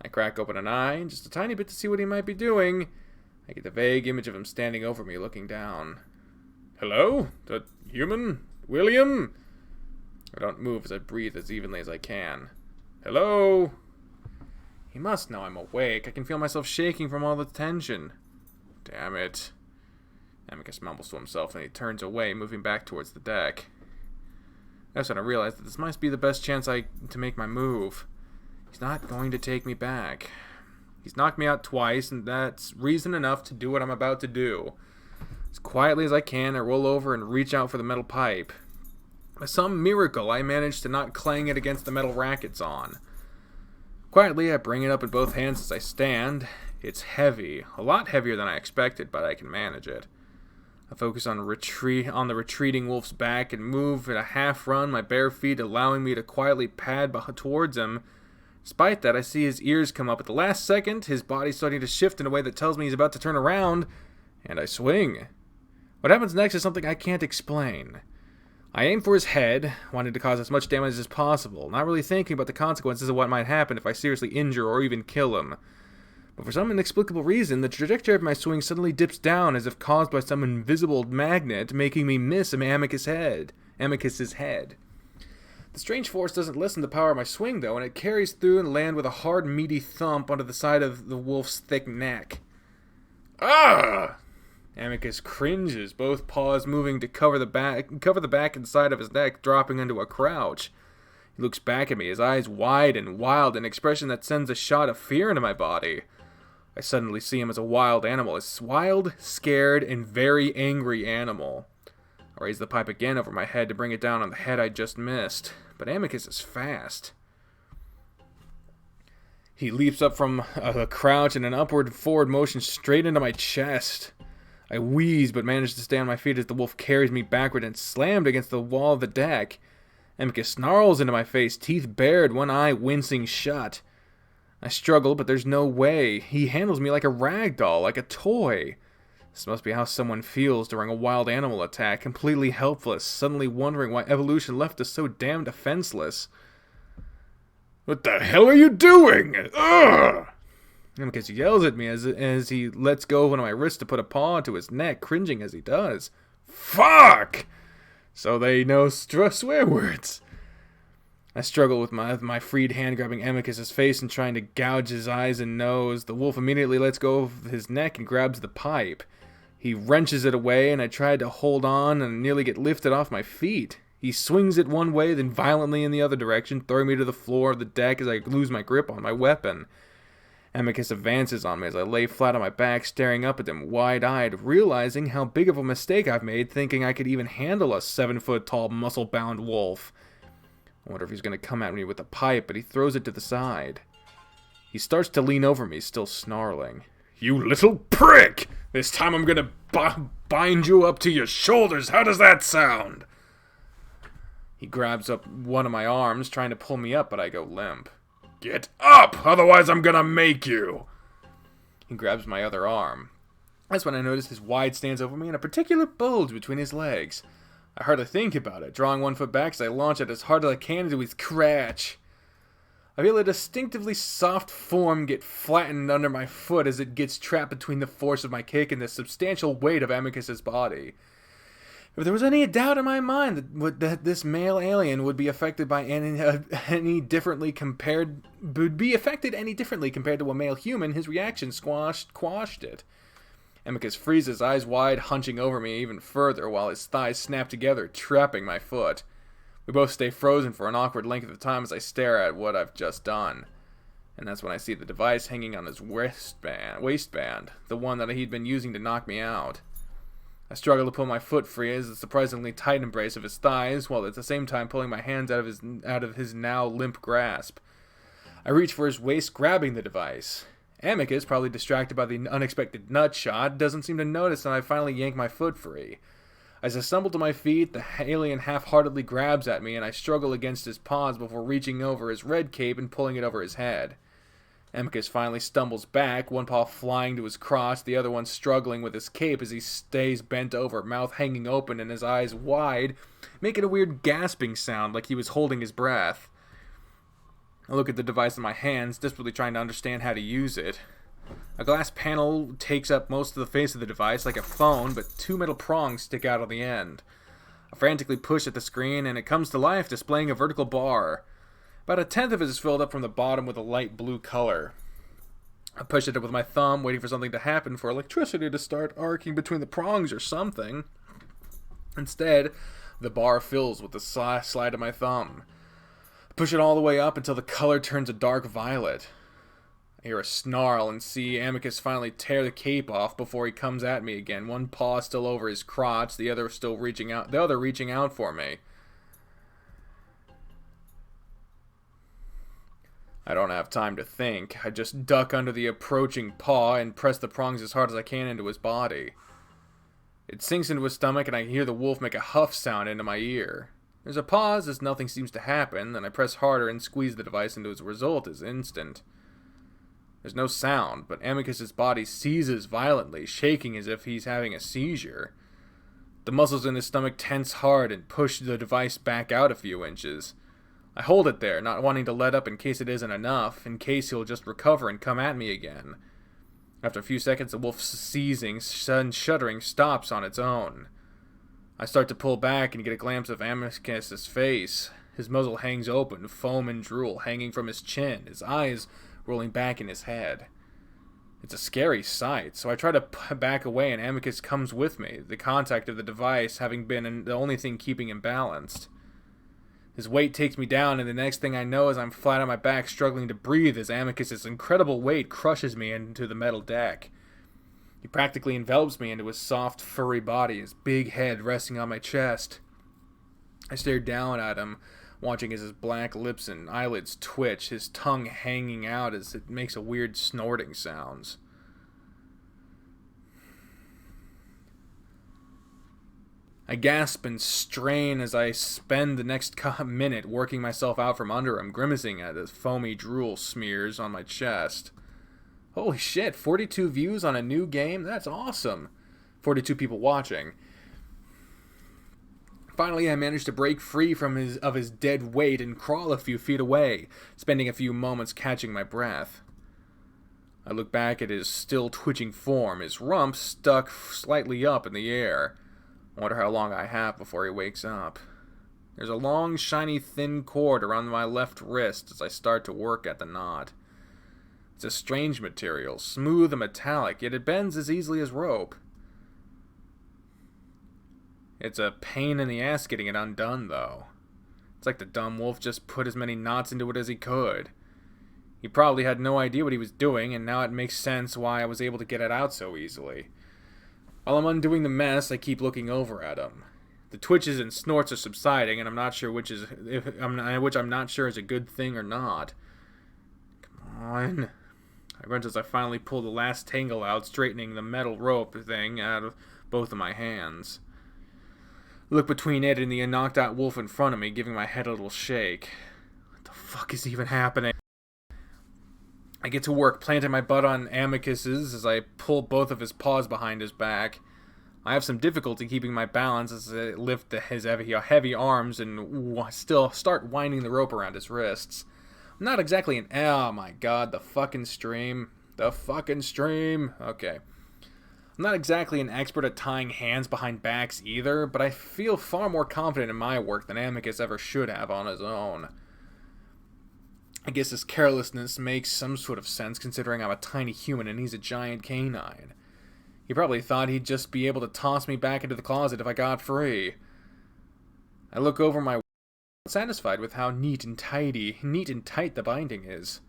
I crack open an eye, just a tiny bit to see what he might be doing. I get the vague image of him standing over me, looking down. Hello? The human? William? I don't move as I breathe as evenly as I can. Hello? He must know I'm awake. I can feel myself shaking from all the tension. Damn it. Amicus mumbles to himself and he turns away, moving back towards the deck. That's when I realize that this must be the best chance to make my move. He's not going to take me back. He's knocked me out twice, and that's reason enough to do what I'm about to do. As quietly as I can, I roll over and reach out for the metal pipe. By some miracle, I manage to not clang it against the metal rack it's on. Quietly, I bring it up in both hands as I stand. It's heavy, a lot heavier than I expected, but I can manage it. I focus on the retreating wolf's back and move at a half run, my bare feet allowing me to quietly pad towards him. Despite that, I see his ears come up at the last second, his body starting to shift in a way that tells me he's about to turn around, and I swing. What happens next is something I can't explain. I aim for his head, wanting to cause as much damage as possible, not really thinking about the consequences of what might happen if I seriously injure or even kill him. But for some inexplicable reason, the trajectory of my swing suddenly dips down as if caused by some invisible magnet, making me miss Amicus's head. The strange force doesn't lessen the power of my swing, though, and it carries through and lands with a hard, meaty thump onto the side of the wolf's thick neck. Ah! Amicus cringes, both paws moving to cover the back and side of his neck, dropping into a crouch. He looks back at me, his eyes wide and wild, an expression that sends a shot of fear into my body. I suddenly see him as a wild animal, a wild, scared, and very angry animal. I raise the pipe again over my head to bring it down on the head I just missed, but Amicus is fast. He leaps up from a crouch in an upward-forward motion straight into my chest. I wheeze, but manage to stay on my feet as the wolf carries me backward and slammed against the wall of the deck. Amicus snarls into my face, teeth bared, one eye wincing shut. I struggle, but there's no way. He handles me like a rag doll, like a toy. This must be how someone feels during a wild animal attack, completely helpless, suddenly wondering why evolution left us so damned defenseless. What the hell are you doing? Ugh! Amicus yells at me as he lets go of one of my wrists to put a paw to his neck, cringing as he does. Fuck! So they know swear words. I struggle with my freed hand grabbing Amicus's face and trying to gouge his eyes and nose. The wolf immediately lets go of his neck and grabs the pipe. He wrenches it away, and I try to hold on and nearly get lifted off my feet. He swings it one way, then violently in the other direction, throwing me to the floor of the deck as I lose my grip on my weapon. Amicus advances on me as I lay flat on my back, staring up at him, wide-eyed, realizing how big of a mistake I've made, thinking I could even handle a 7-foot-tall, muscle-bound wolf. I wonder if he's going to come at me with a pipe, but he throws it to the side. He starts to lean over me, still snarling. You little prick! This time I'm going to bind you up to your shoulders. How does that sound? He grabs up one of my arms, trying to pull me up, but I go limp. Get up! Otherwise I'm going to make you! He grabs my other arm. That's when I notice his wide stance over me and a particular bulge between his legs. I hardly think about it, drawing 1 foot back as I launch it as hard as I can into his crotch. I feel a distinctively soft form get flattened under my foot as it gets trapped between the force of my kick and the substantial weight of Amicus's body. If there was any doubt in my mind that this male alien would be affected by any differently compared to a male human, his reaction quashed it. Amicus freezes, eyes wide, hunching over me even further while his thighs snap together, trapping my foot. We both stay frozen for an awkward length of time as I stare at what I've just done. And that's when I see the device hanging on his waistband, the one that he'd been using to knock me out. I struggle to pull my foot free as the surprisingly tight embrace of his thighs, while at the same time pulling my hands out of his now limp grasp. I reach for his waist, grabbing the device. Amicus, probably distracted by the unexpected nut shot, doesn't seem to notice, and I finally yank my foot free. As I stumble to my feet, the alien half-heartedly grabs at me, and I struggle against his paws before reaching over his red cape and pulling it over his head. Amicus finally stumbles back, one paw flying to his crotch, the other one struggling with his cape as he stays bent over, mouth hanging open and his eyes wide, making a weird gasping sound like he was holding his breath. I look at the device in my hands, desperately trying to understand how to use it. A glass panel takes up most of the face of the device, like a phone, but 2 metal prongs stick out on the end. I frantically push at the screen, and it comes to life, displaying a vertical bar. About 1/10 of it is filled up from the bottom with a light blue color. I push at it with my thumb, waiting for something to happen, for electricity to start arcing between the prongs or something. Instead, the bar fills with the slide of my thumb. I push it all the way up until the color turns a dark violet. I hear a snarl and see Amicus finally tear the cape off before he comes at me again, one paw still over his crotch, the other reaching out for me. I don't have time to think. I just duck under the approaching paw and press the prongs as hard as I can into his body. It sinks into his stomach and I hear the wolf make a huff sound into my ear. There's a pause as nothing seems to happen, then I press harder and squeeze the device into its result is instant. There's no sound, but Amicus's body seizes violently, shaking as if he's having a seizure. The muscles in his stomach tense hard and push the device back out a few inches. I hold it there, not wanting to let up in case it isn't enough, in case he'll just recover and come at me again. After a few seconds, the wolf's seizing and shuddering stops on its own. I start to pull back and get a glimpse of Amicus's face. His muzzle hangs open, foam and drool hanging from his chin, his eyes rolling back in his head. It's a scary sight, so I try to back away and Amicus comes with me, the contact of the device having been the only thing keeping him balanced. His weight takes me down, and the next thing I know is I'm flat on my back struggling to breathe as Amicus's incredible weight crushes me into the metal deck. He practically envelops me into his soft, furry body, his big head resting on my chest. I stare down at him, watching as his black lips and eyelids twitch, his tongue hanging out as it makes a weird snorting sounds. I gasp and strain as I spend the next minute working myself out from under him, grimacing at the foamy drool smears on my chest. Holy shit, 42 views on a new game? That's awesome. 42 people watching. Finally, I managed to break free from his dead weight and crawl a few feet away, spending a few moments catching my breath. I look back at his still twitching form, his rump stuck slightly up in the air. I wonder how long I have before he wakes up. There's a long, shiny, thin cord around my left wrist as I start to work at the knot. It's a strange material, smooth and metallic, yet it bends as easily as rope. It's a pain in the ass getting it undone, though. It's like the dumb wolf just put as many knots into it as he could. He probably had no idea what he was doing, and now it makes sense why I was able to get it out so easily. While I'm undoing the mess, I keep looking over at him. The twitches and snorts are subsiding, and I'm not sure which I'm not sure is a good thing or not. Come on. I grunt as I finally pull the last tangle out, straightening the metal rope thing out of both of my hands. Look between it and the knocked out wolf in front of me, giving my head a little shake. What the fuck is even happening? I get to work, planting my butt on Amicus's as I pull both of his paws behind his back. I have some difficulty keeping my balance as I lift his heavy arms and still start winding the rope around his wrists. I'm not exactly an... Oh my god, the fucking stream. The fucking stream. Okay. I'm not exactly an expert at tying hands behind backs either, but I feel far more confident in my work than Amicus ever should have on his own. I guess his carelessness makes some sort of sense considering I'm a tiny human and he's a giant canine. He probably thought he'd just be able to toss me back into the closet if I got free. I look over my satisfied with how neat and tight the binding is.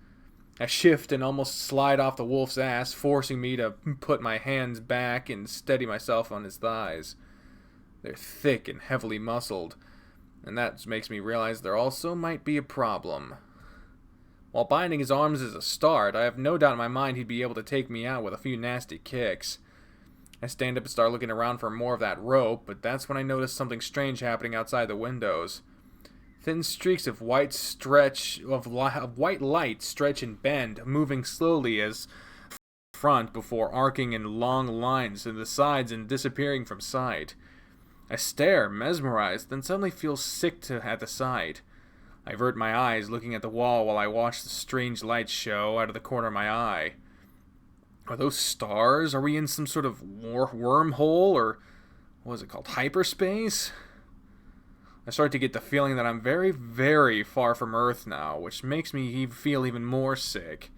I shift and almost slide off the wolf's ass, forcing me to put my hands back and steady myself on his thighs. They're thick and heavily muscled, and that makes me realize there also might be a problem. While binding his arms is a start, I have no doubt in my mind he'd be able to take me out with a few nasty kicks. I stand up and start looking around for more of that rope, but that's when I notice something strange happening outside the windows. Thin streaks of white light stretch and bend, moving slowly as front before arcing in long lines to the sides and disappearing from sight. I stare, mesmerized, then suddenly feel sick at the sight. I avert my eyes, looking at the wall while I watch the strange lights show out of the corner of my eye. Are those stars? Are we in some sort of wormhole, or what is it called, hyperspace? I start to get the feeling that I'm very, very far from Earth now, which makes me feel even more sick.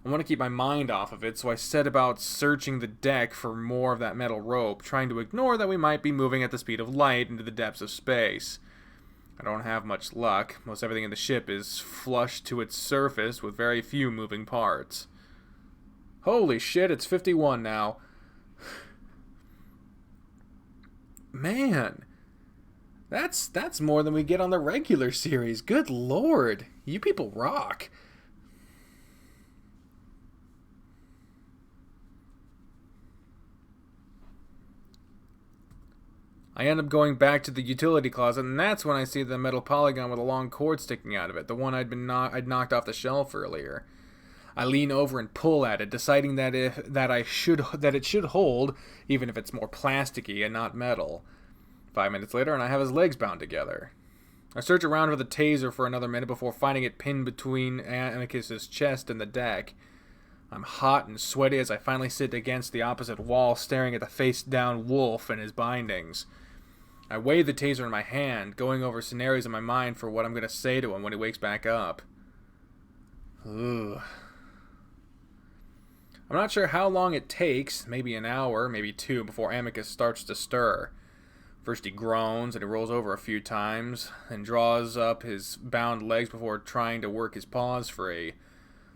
I want to keep my mind off of it, so I set about searching the deck for more of that metal rope, trying to ignore that we might be moving at the speed of light into the depths of space. I don't have much luck. Most everything in the ship is flush to its surface with very few moving parts. Holy shit, it's 51 now. Man, that's more than we get on the regular series. Good lord, you people rock. I end up going back to the utility closet, and that's when I see the metal polygon with a long cord sticking out of it, the one I'd knocked off the shelf earlier. I lean over and pull at it, deciding that it should hold, even if it's more plasticky and not metal. 5 minutes later, and I have his legs bound together. I search around for the taser for another minute before finding it pinned between Amicus's chest and the deck. I'm hot and sweaty as I finally sit against the opposite wall, staring at the face-down wolf and his bindings. I weigh the taser in my hand, going over scenarios in my mind for what I'm going to say to him when he wakes back up. Ugh. I'm not sure how long it takes, maybe an hour, maybe two, before Amicus starts to stir. First he groans and he rolls over a few times, and draws up his bound legs before trying to work his paws free.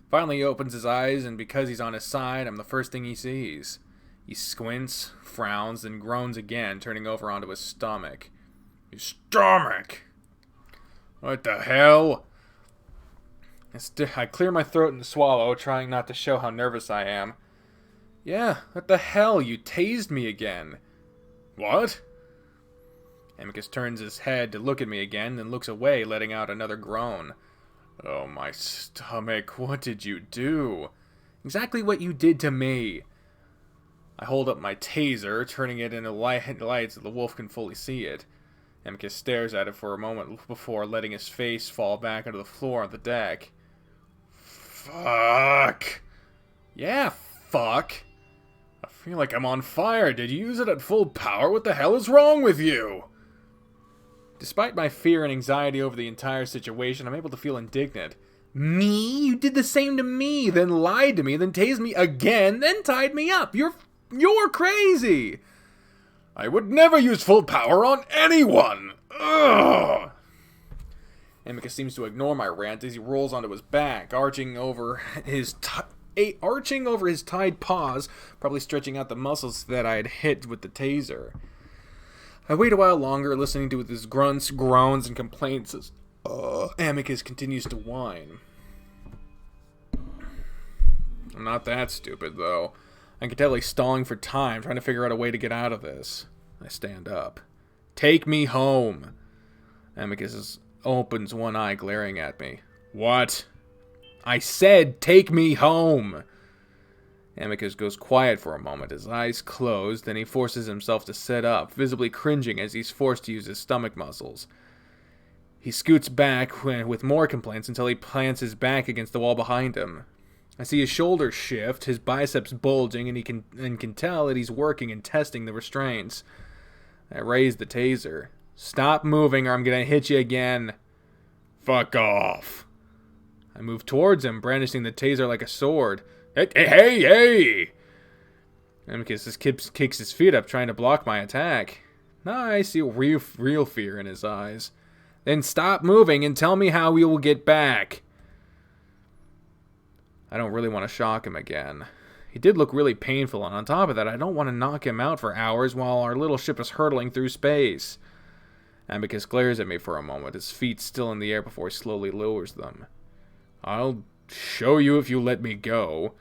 Finally he opens his eyes, and because he's on his side, I'm the first thing he sees. He squints, frowns, then groans again, turning over onto his stomach. His stomach! What the hell? I clear my throat and swallow, trying not to show how nervous I am. Yeah, what the hell? You tased me again. What? Amicus turns his head to look at me again, then looks away, letting out another groan. Oh, my stomach, what did you do? Exactly what you did to me. I hold up my taser, turning it into light so the wolf can fully see it. Amicus stares at it for a moment before letting his face fall back onto the floor on the deck. Fuck. Yeah, fuck. I feel like I'm on fire. Did you use it at full power? What the hell is wrong with you? Despite my fear and anxiety over the entire situation, I'm able to feel indignant. Me? You did the same to me, then lied to me, then tased me again, then tied me up. You're crazy. I would never use full power on anyone. Ugh. Amicus seems to ignore my rant as he rolls onto his back, arching over his tied paws, probably stretching out the muscles that I had hit with the taser. I wait a while longer, listening to his grunts, groans, and complaints as Amicus continues to whine. I'm not that stupid, though. I can tell he's stalling for time, trying to figure out a way to get out of this. I stand up. Take me home. Amicus opens one eye, glaring at me. What? I said take me home. Amicus goes quiet for a moment, his eyes closed, then he forces himself to sit up, visibly cringing as he's forced to use his stomach muscles. He scoots back with more complaints until he plants his back against the wall behind him. I see his shoulders shift, his biceps bulging, and can tell that he's working and testing the restraints. I raise the taser. Stop moving or I'm gonna hit you again. Fuck off. I move towards him, brandishing the taser like a sword. Hey! Amicus kicks his feet up, trying to block my attack. Now I see real fear in his eyes. Then stop moving and tell me how we will get back. I don't really want to shock him again. He did look really painful, and on top of that, I don't want to knock him out for hours while our little ship is hurtling through space. Amicus glares at me for a moment, his feet still in the air before he slowly lowers them. I'll show you if you let me go.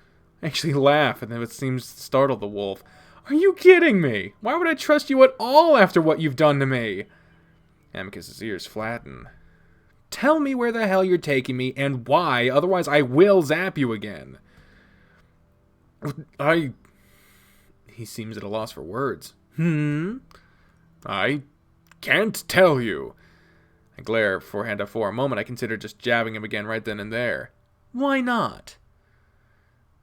I actually laugh, and then it seems to startle the wolf. Are you kidding me? Why would I trust you at all after what you've done to me? Amicus's ears flatten. Tell me where the hell you're taking me and why, otherwise I will zap you again. He seems at a loss for words. I can't tell you. I glare for a moment. I consider just jabbing him again right then and there. Why not?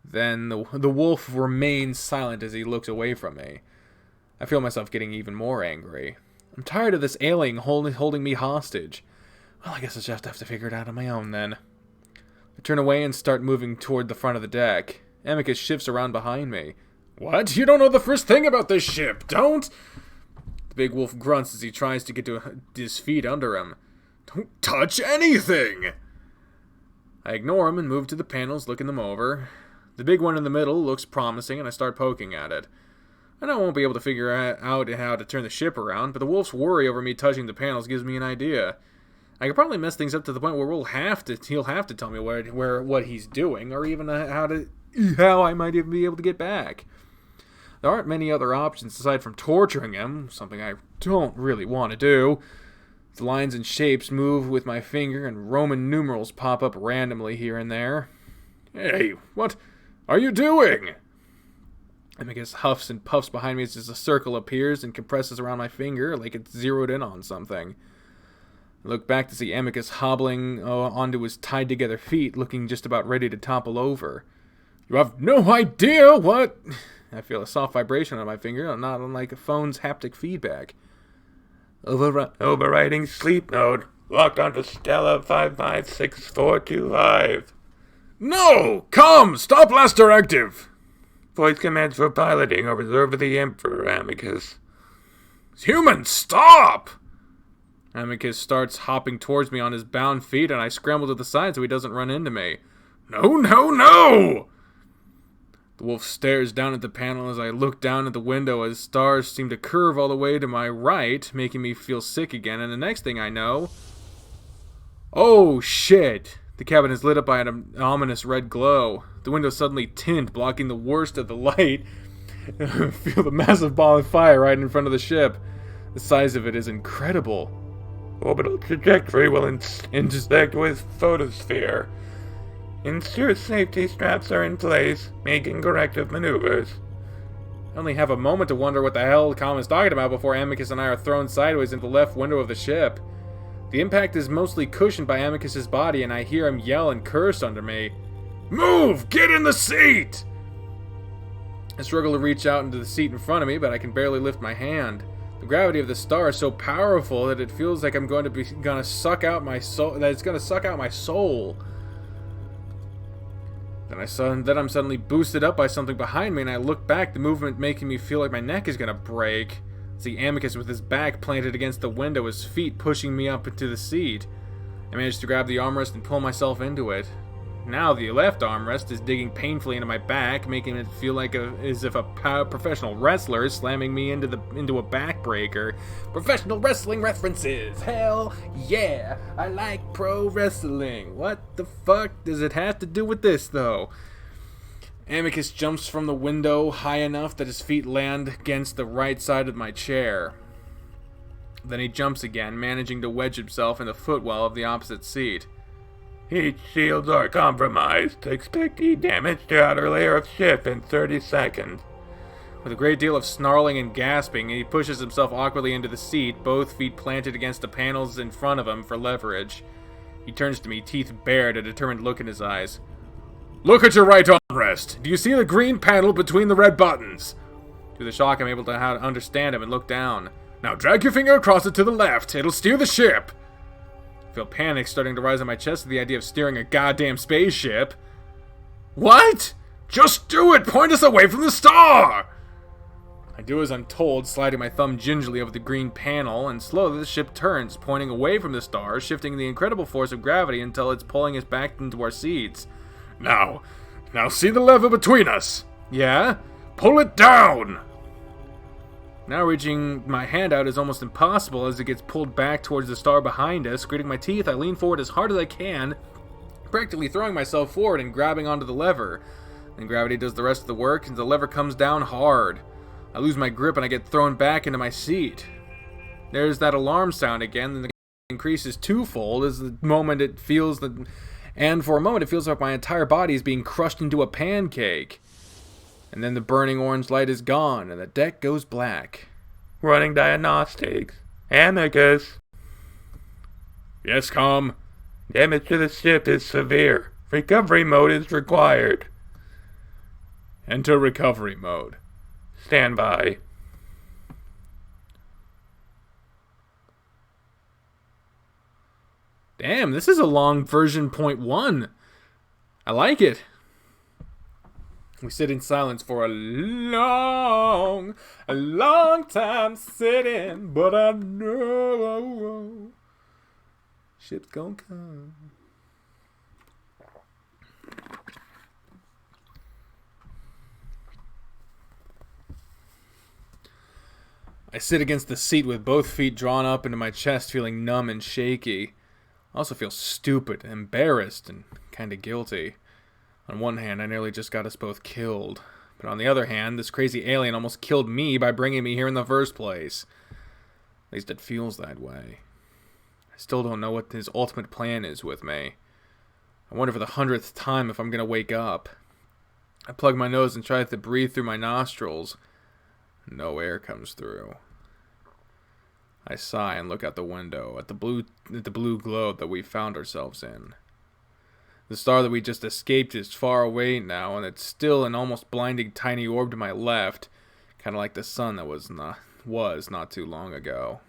Then the wolf remains silent as he looks away from me. I feel myself getting even more angry. I'm tired of this alien holding me hostage. Well, I guess I'll just have to figure it out on my own then. I turn away and start moving toward the front of the deck. Amicus shifts around behind me. What? You don't know the first thing about this ship, don't? The big wolf grunts as he tries to get to his feet under him. Don't touch anything! I ignore him and move to the panels, looking them over. The big one in the middle looks promising, and I start poking at it. I know I won't be able to figure out how to turn the ship around, but the wolf's worry over me touching the panels gives me an idea. I could probably mess things up to the point where he'll have to tell me what he's doing, or even how I might even be able to get back. There aren't many other options aside from torturing him, something I don't really want to do. The lines and shapes move with my finger, and Roman numerals pop up randomly here and there. Hey, what are you doing? Amicus huffs and puffs behind me as a circle appears and compresses around my finger like it's zeroed in on something. I look back to see Amicus hobbling onto his tied-together feet, looking just about ready to topple over. You have no idea what... I feel a soft vibration on my finger, not unlike a phone's haptic feedback. Overriding sleep node. Locked onto Stella 556425. No! Come! Stop last directive! Voice commands for piloting are reserved for the Emperor, Amicus. Humans, stop! Amicus starts hopping towards me on his bound feet, and I scramble to the side so he doesn't run into me. No, no, no! The wolf stares down at the panel as I look down at the window as stars seem to curve all the way to my right, making me feel sick again, and the next thing I know... Oh, shit! The cabin is lit up by an ominous red glow. The windows suddenly tint, blocking the worst of the light. I feel the massive ball of fire right in front of the ship. The size of it is incredible. Orbital trajectory will intersect with photosphere. Ensure safety straps are in place, making corrective maneuvers. I only have a moment to wonder what the hell Calm is talking about before Amicus and I are thrown sideways into the left window of the ship. The impact is mostly cushioned by Amicus's body, and I hear him yell and curse under me. Move! Get in the seat! I struggle to reach out into the seat in front of me, but I can barely lift my hand. The gravity of the star is so powerful that it feels like I'm gonna suck out my soul. That it's gonna suck out my soul. Then I'm suddenly boosted up by something behind me, and I look back, the movement making me feel like my neck is gonna break. I see Amicus with his back planted against the window, his feet pushing me up into the seat. I manage to grab the armrest and pull myself into it. Now the left armrest is digging painfully into my back, making it feel like as if a professional wrestler is slamming me into a backbreaker. Professional wrestling references! Hell yeah! I like pro wrestling! What the fuck does it have to do with this, though? Amicus jumps from the window high enough that his feet land against the right side of my chair. Then he jumps again, managing to wedge himself in the footwell of the opposite seat. Heat shields are compromised. Expect heat damage to outer layer of ship in 30 seconds. With a great deal of snarling and gasping, he pushes himself awkwardly into the seat, both feet planted against the panels in front of him for leverage. He turns to me, teeth bared, a determined look in his eyes. Look at your right armrest. Do you see the green panel between the red buttons? Through the shock, I'm able to understand him and look down. Now drag your finger across it to the left. It'll steer the ship. I feel panic starting to rise in my chest at the idea of steering a goddamn spaceship. What? Just do it! Point us away from the star! I do as I'm told, sliding my thumb gingerly over the green panel, and slowly the ship turns, pointing away from the star, shifting the incredible force of gravity until it's pulling us back into our seats. Now see the lever between us. Yeah? Pull it down! Now reaching my hand out is almost impossible as it gets pulled back towards the star behind us. Gritting my teeth, I lean forward as hard as I can, practically throwing myself forward and grabbing onto the lever. Then gravity does the rest of the work, and the lever comes down hard. I lose my grip and I get thrown back into my seat. There's that alarm sound again, and the increases twofold as the moment it feels that... And for a moment, it feels like my entire body is being crushed into a pancake. And then the burning orange light is gone, and the deck goes black. Running diagnostics. Amicus. Yes, Com. Damage to the ship is severe. Recovery mode is required. Enter recovery mode. Stand by. Damn, this is a long version .1. I like it. We sit in silence for a long time sitting, but I know ship's gonna come. I sit against the seat with both feet drawn up into my chest, feeling numb and shaky. I also feel stupid, embarrassed, and kinda guilty. On one hand, I nearly just got us both killed. But on the other hand, this crazy alien almost killed me by bringing me here in the first place. At least it feels that way. I still don't know what his ultimate plan is with me. I wonder for the 100th time if I'm gonna wake up. I plug my nose and try to breathe through my nostrils. No air comes through. I sigh and look out the window at the blue globe that we found ourselves in. The star that we just escaped is far away now, and it's still an almost blinding tiny orb to my left, kind of like the sun that was not too long ago.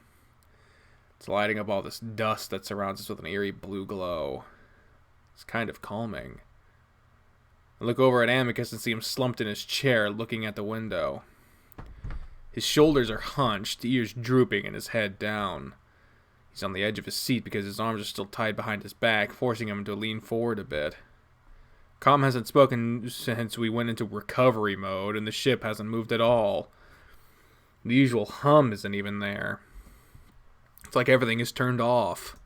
It's lighting up all this dust that surrounds us with an eerie blue glow. It's kind of calming. I look over at Amicus and see him slumped in his chair, looking at the window. His shoulders are hunched, ears drooping, and his head down. He's on the edge of his seat because his arms are still tied behind his back, forcing him to lean forward a bit. Com hasn't spoken since we went into recovery mode, and the ship hasn't moved at all. The usual hum isn't even there. It's like everything is turned off.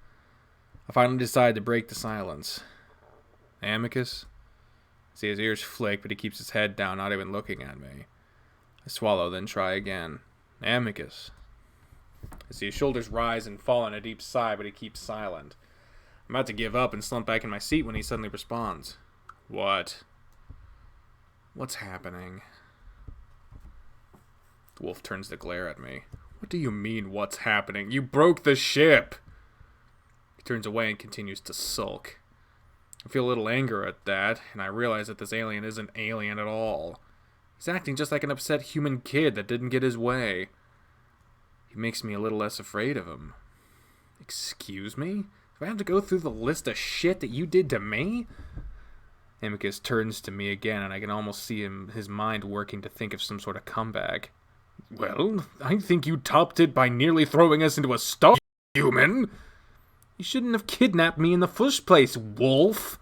I finally decide to break the silence. Amicus? I see his ears flick, but he keeps his head down, not even looking at me. I swallow, then try again. Amicus. I see his shoulders rise and fall in a deep sigh, but he keeps silent. I'm about to give up and slump back in my seat when he suddenly responds. What? What's happening? The wolf turns to glare at me. What do you mean, what's happening? You broke the ship! He turns away and continues to sulk. I feel a little anger at that, and I realize that this alien isn't alien at all. He's acting just like an upset human kid that didn't get his way. He makes me a little less afraid of him. Excuse me? Do I have to go through the list of shit that you did to me? Amicus turns to me again, and I can almost see his mind working to think of some sort of comeback. Well, I think you topped it by nearly throwing us into a star, human! You shouldn't have kidnapped me in the first place, wolf!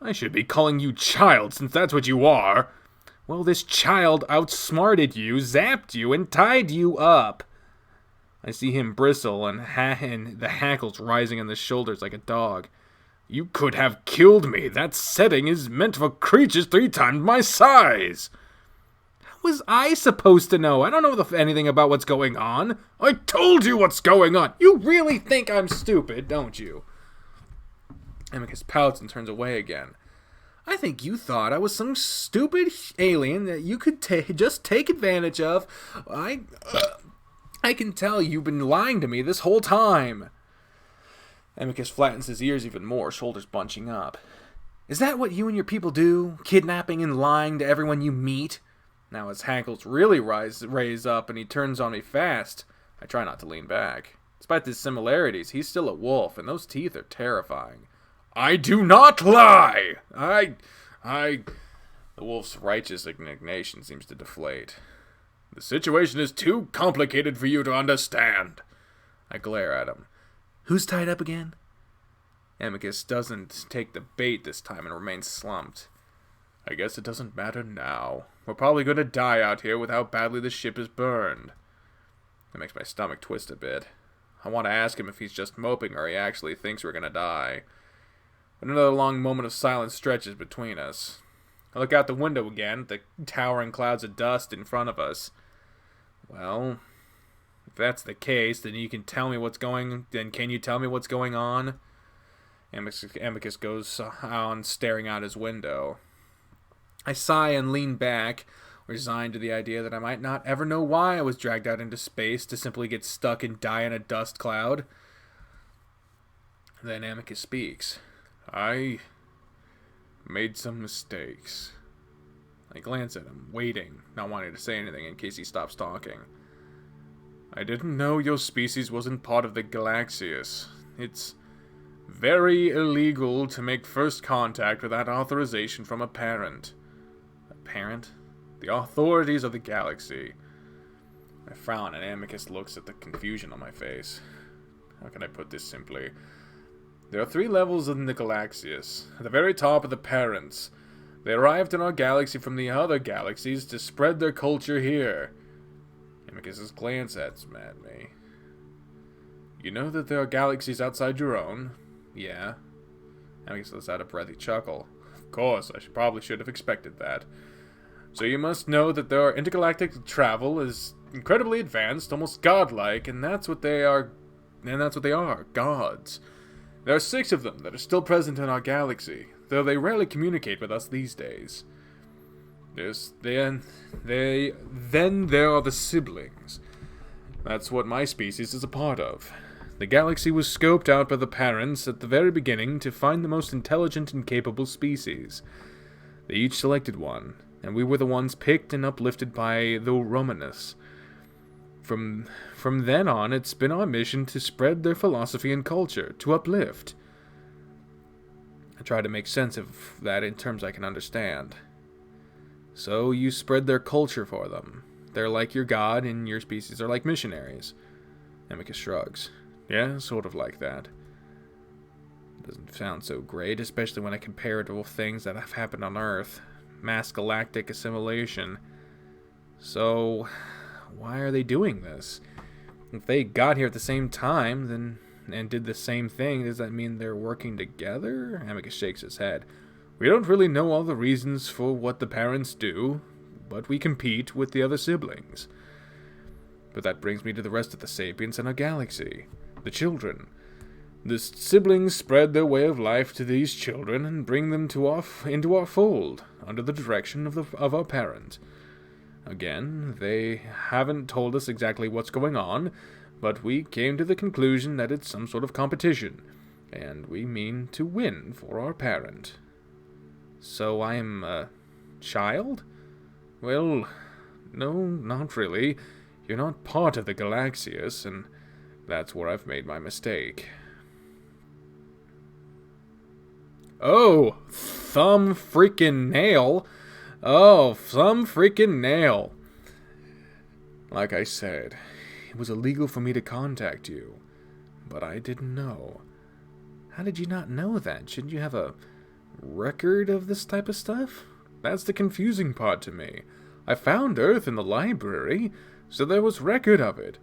I should be calling you child, since that's what you are. Well, this child outsmarted you, zapped you, and tied you up. I see him bristle, and the hackles rising on his shoulders like a dog. You could have killed me. That setting is meant for creatures 3 times my size. How was I supposed to know? I don't know anything about what's going on. I told you what's going on. You really think I'm stupid, don't you? Amicus pouts and turns away again. I think you thought I was some stupid alien that you could just take advantage of. I can tell you've been lying to me this whole time. Amicus flattens his ears even more, shoulders bunching up. Is that what you and your people do? Kidnapping and lying to everyone you meet? Now his hackles really raise up and he turns on me fast. I try not to lean back. Despite the similarities, he's still a wolf, and those teeth are terrifying. I do not lie! The wolf's righteous indignation seems to deflate. The situation is too complicated for you to understand. I glare at him. Who's tied up again? Amicus doesn't take the bait this time and remains slumped. I guess it doesn't matter now. We're probably going to die out here with how badly the ship is burned. That makes my stomach twist a bit. I want to ask him if he's just moping or he actually thinks we're going to die. But another long moment of silence stretches between us. I look out the window again at the towering clouds of dust in front of us. Well, if that's the case, then can you tell me what's going on? Amicus goes on staring out his window. I sigh and lean back, resigned to the idea that I might not ever know why I was dragged out into space to simply get stuck and die in a dust cloud. Then Amicus speaks. I made some mistakes. I glance at him, waiting, not wanting to say anything in case he stops talking. I didn't know your species wasn't part of the Galaxius. It's very illegal to make first contact without authorization from a parent. A parent? The authorities of the galaxy. I frown and Amicus looks at the confusion on my face. How can I put this simply? There are 3 levels in the Galaxius. At the very top are the parents. They arrived in our galaxy from the other galaxies to spread their culture here. Amicus's glance at me. You know that there are galaxies outside your own? Yeah. Amicus lets out a breathy chuckle. Of course, I probably should have expected that. So you must know that their intergalactic travel is incredibly advanced, almost godlike, and that's what they are, gods. There are 6 of them that are still present in our galaxy, though they rarely communicate with us these days. Then there are the siblings. That's what my species is a part of. The galaxy was scoped out by the parents at the very beginning to find the most intelligent and capable species. They each selected one, and we were the ones picked and uplifted by the Romanus. From then on, it's been our mission to spread their philosophy and culture, to uplift. I try to make sense of that in terms I can understand. So you spread their culture for them. They're like your god, and your species are like missionaries. Amicus shrugs. Yeah, sort of like that. Doesn't sound so great, especially when I compare it to things that have happened on Earth. Mass galactic assimilation. So, why are they doing this? If they got here at the same time, then and did the same thing, does that mean they're working together? Amicus shakes his head. We don't really know all the reasons for what the parents do, but we compete with the other siblings. But that brings me to the rest of the sapients in our galaxy. The children. The siblings spread their way of life to these children and bring them into our fold, under the direction of our parent. Again, they haven't told us exactly what's going on, but we came to the conclusion that it's some sort of competition, and we mean to win for our parent. So I'm a child? Well, no, not really. You're not part of the Galaxius, and that's where I've made my mistake. Oh, thumb freaking nail. Oh, thumb freaking nail. Like I said, it was illegal for me to contact you, but I didn't know. How did you not know that? Shouldn't you have a record of this type of stuff? That's the confusing part to me. I found Earth in the library, so there was record of it,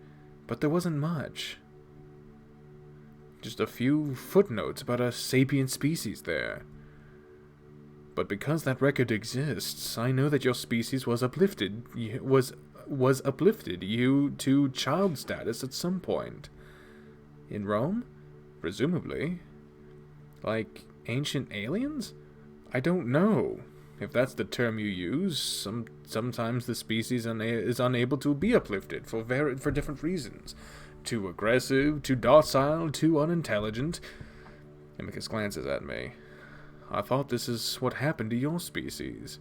but there wasn't much. Just a few footnotes about a sapient species there. But because that record exists, I know that your species was uplifted you to child status at some point. In Rome? Presumably. Like ancient aliens? I don't know. If that's the term you use, sometimes the species is unable to be uplifted for different reasons. Too aggressive, too docile, too unintelligent. Amicus glances at me. I thought this is what happened to your species.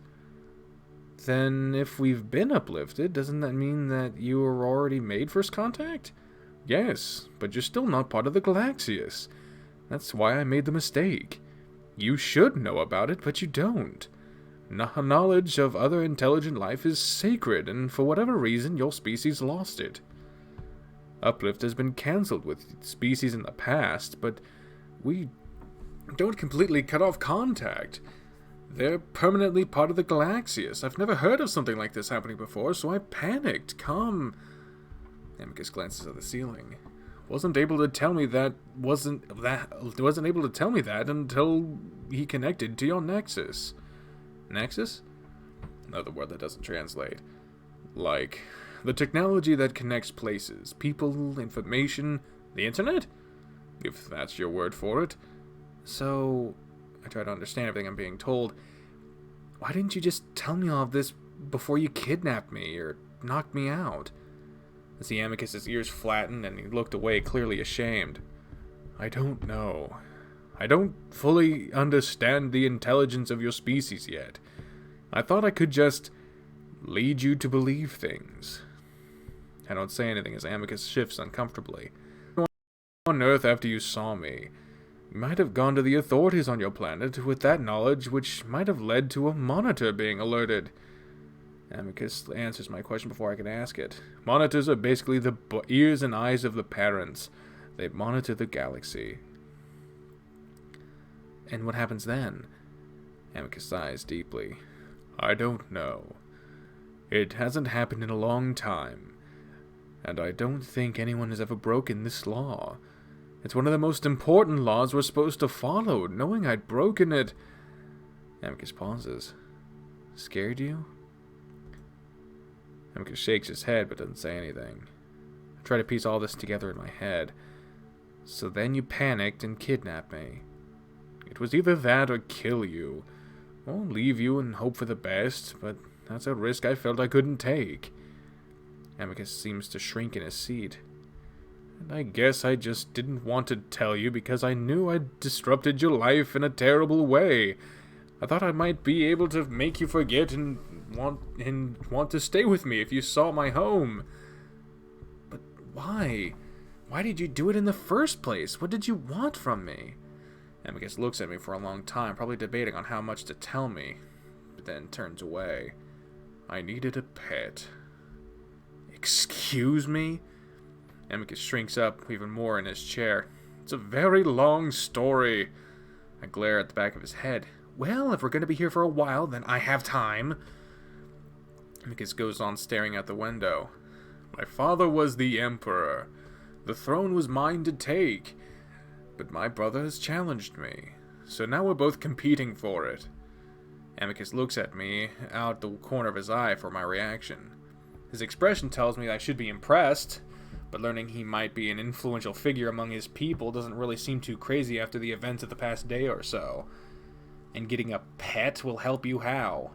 Then, if we've been uplifted, doesn't that mean that you were already made first contact? Yes, but you're still not part of the Galaxius. That's why I made the mistake. You should know about it, but you don't. Knowledge of other intelligent life is sacred, and for whatever reason, your species lost it. Uplift has been cancelled with species in the past, but we don't completely cut off contact. They're permanently part of the Galaxius. I've never heard of something like this happening before, so I panicked. Amicus glances at the ceiling. Wasn't able to tell me that until he connected to your nexus. Nexus? Another word that doesn't translate. Like, the technology that connects places, people, information, the internet? If that's your word for it. So, I try to understand everything I'm being told. Why didn't you just tell me all of this before you kidnapped me or knocked me out? I see Amicus's ears flattened and he looked away, clearly ashamed. I don't know. I don't fully understand the intelligence of your species yet. I thought I could just lead you to believe things. I don't say anything as Amicus shifts uncomfortably. On Earth after you saw me. You might have gone to the authorities on your planet with that knowledge, which might have led to a monitor being alerted. Amicus answers my question before I can ask it. Monitors are basically the ears and eyes of the parents. They monitor the galaxy. And what happens then? Amicus sighs deeply. I don't know. It hasn't happened in a long time. And I don't think anyone has ever broken this law. It's one of the most important laws we're supposed to follow. Knowing I'd broken it... Amicus pauses. Scared you? Amicus shakes his head but doesn't say anything. I try to piece all this together in my head. So then you panicked and kidnapped me. It was either that or kill you. Or leave you and hope for the best, but that's a risk I felt I couldn't take. Amicus seems to shrink in his seat. And I guess I just didn't want to tell you because I knew I'd disrupted your life in a terrible way. I thought I might be able to make you forget and want to stay with me if you saw my home. But why? Why did you do it in the first place? What did you want from me? Amicus looks at me for a long time, probably debating on how much to tell me, but then turns away. I needed a pet. Excuse me? Amicus shrinks up even more in his chair. It's a very long story. I glare at the back of his head. Well, if we're going to be here for a while, then I have time. Amicus goes on staring out the window. My father was the emperor. The throne was mine to take. But my brother has challenged me. So now we're both competing for it. Amicus looks at me out the corner of his eye for my reaction. His expression tells me I should be impressed, but learning he might be an influential figure among his people doesn't really seem too crazy after the events of the past day or so. And getting a pet will help you how?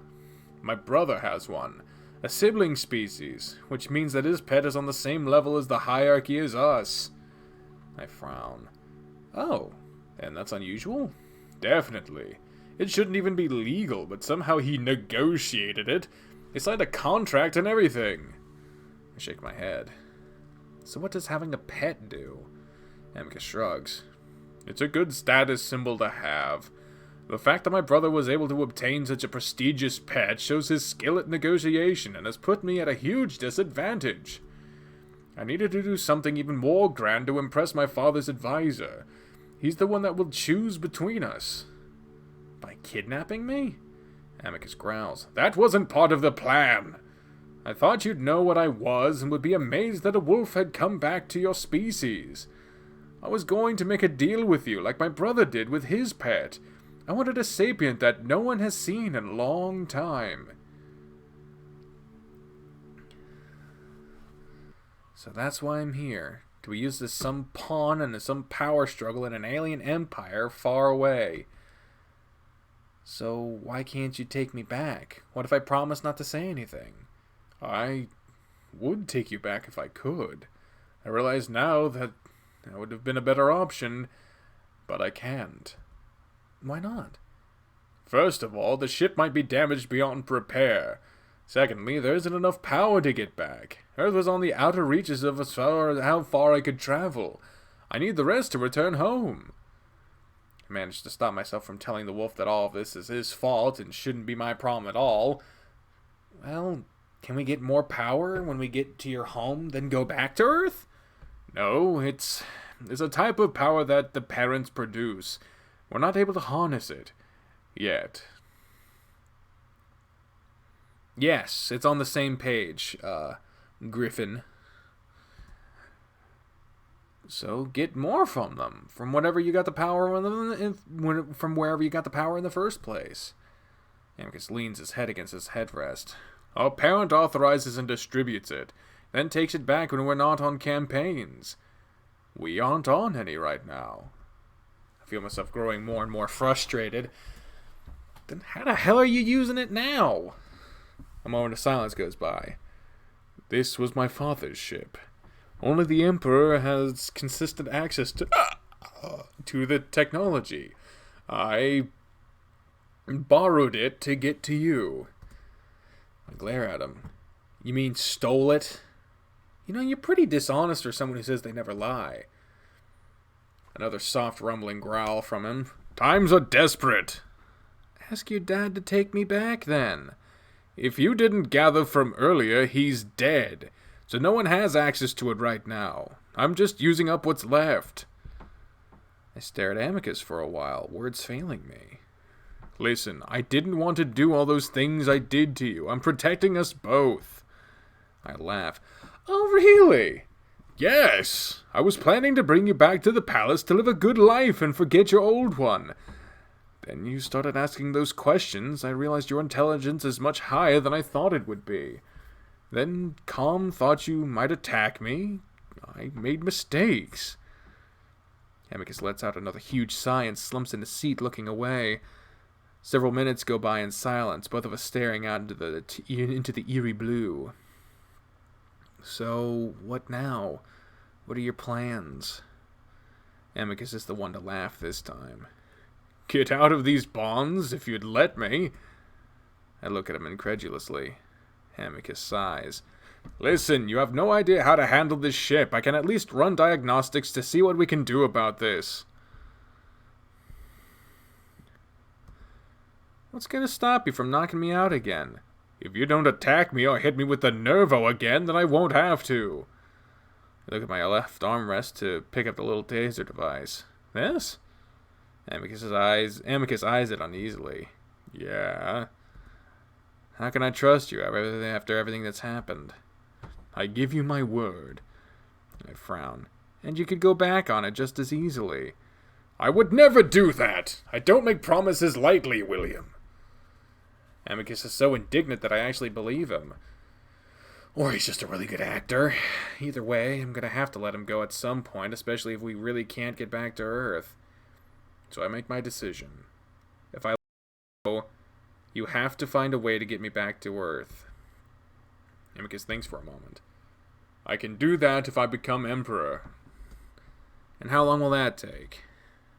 My brother has one. A sibling species, which means that his pet is on the same level as the hierarchy as us. I frown. Oh, and that's unusual? Definitely. It shouldn't even be legal, but somehow he negotiated it. He signed a contract and everything. I shake my head. So what does having a pet do? Amicus shrugs. It's a good status symbol to have. The fact that my brother was able to obtain such a prestigious pet shows his skill at negotiation and has put me at a huge disadvantage. I needed to do something even more grand to impress my father's advisor. He's the one that will choose between us. By kidnapping me? Amicus growls. That wasn't part of the plan. I thought you'd know what I was and would be amazed that a wolf had come back to your species. I was going to make a deal with you like my brother did with his pet. I wanted a sapient that no one has seen in a long time. So that's why I'm here. To be used as some pawn in some power struggle in an alien empire far away. So why can't you take me back? What if I promise not to say anything? I would take you back if I could. I realize now that would have been a better option, but I can't. Why not? First of all, the ship might be damaged beyond repair. Secondly, there isn't enough power to get back. Earth was on the outer reaches of how far I could travel. I need the rest to return home. I managed to stop myself from telling the wolf that all of this is his fault and shouldn't be my problem at all. Well, can we get more power when we get to your home, then go back to Earth? No, it's a type of power that the parents produce. We're not able to harness it. Yet. Yes, it's on the same page, Griffin. So get more from them, from whatever you got the power on them, from wherever you got the power in the first place. Amicus leans his head against his headrest. Our parent authorizes and distributes it, then takes it back when we're not on campaigns. We aren't on any right now. I feel myself growing more and more frustrated. Then how the hell are you using it now? A moment of silence goes by. This was my father's ship. Only the Emperor has consistent access to the technology. I borrowed it to get to you. I glare at him. You mean stole it? You know, you're pretty dishonest for someone who says they never lie. Another soft rumbling growl from him. Times are desperate. Ask your dad to take me back, then. If you didn't gather from earlier, he's dead. So no one has access to it right now. I'm just using up what's left. I stare at Amicus for a while, words failing me. Listen, I didn't want to do all those things I did to you. I'm protecting us both. I laugh. Oh, really? Yes. I was planning to bring you back to the palace to live a good life and forget your old one. Then you started asking those questions. I realized your intelligence is much higher than I thought it would be. Then Calm thought you might attack me. I made mistakes. Amicus lets out another huge sigh and slumps in his seat, looking away. Several minutes go by in silence, both of us staring out into the eerie blue. So, what now? What are your plans? Amicus is the one to laugh this time. Get out of these bonds, if you'd let me. I look at him incredulously. Amicus sighs. Listen, you have no idea how to handle this ship. I can at least run diagnostics to see what we can do about this. What's gonna stop you from knocking me out again? If you don't attack me or hit me with the Nervo again, then I won't have to. I look at my left armrest to pick up the little taser device. This? Amicus eyes it uneasily. Yeah. How can I trust you after everything that's happened? I give you my word. I frown. And you could go back on it just as easily. I would never do that! I don't make promises lightly, William. Amicus is so indignant that I actually believe him. Or he's just a really good actor. Either way, I'm gonna have to let him go at some point, especially if we really can't get back to Earth. So I make my decision. If I let him go, you have to find a way to get me back to Earth. Amicus thinks for a moment. I can do that if I become Emperor. And how long will that take?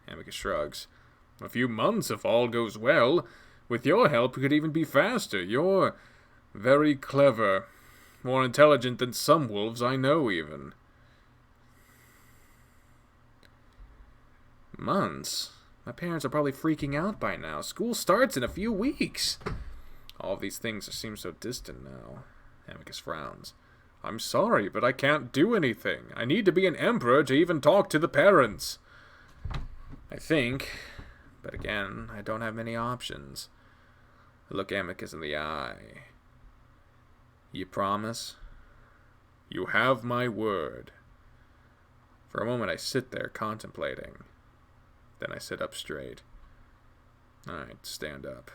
Amicus shrugs. A few months if all goes well. With your help, it could even be faster. You're very clever. More intelligent than some wolves I know, even. Months? My parents are probably freaking out by now. School starts in a few weeks. All of these things seem so distant now. Amicus frowns. I'm sorry, but I can't do anything. I need to be an emperor to even talk to the parents. I think, but again, I don't have many options. I look Amicus in the eye. You promise? You have my word. For a moment I sit there contemplating. Then I sit up straight. Alright, stand up.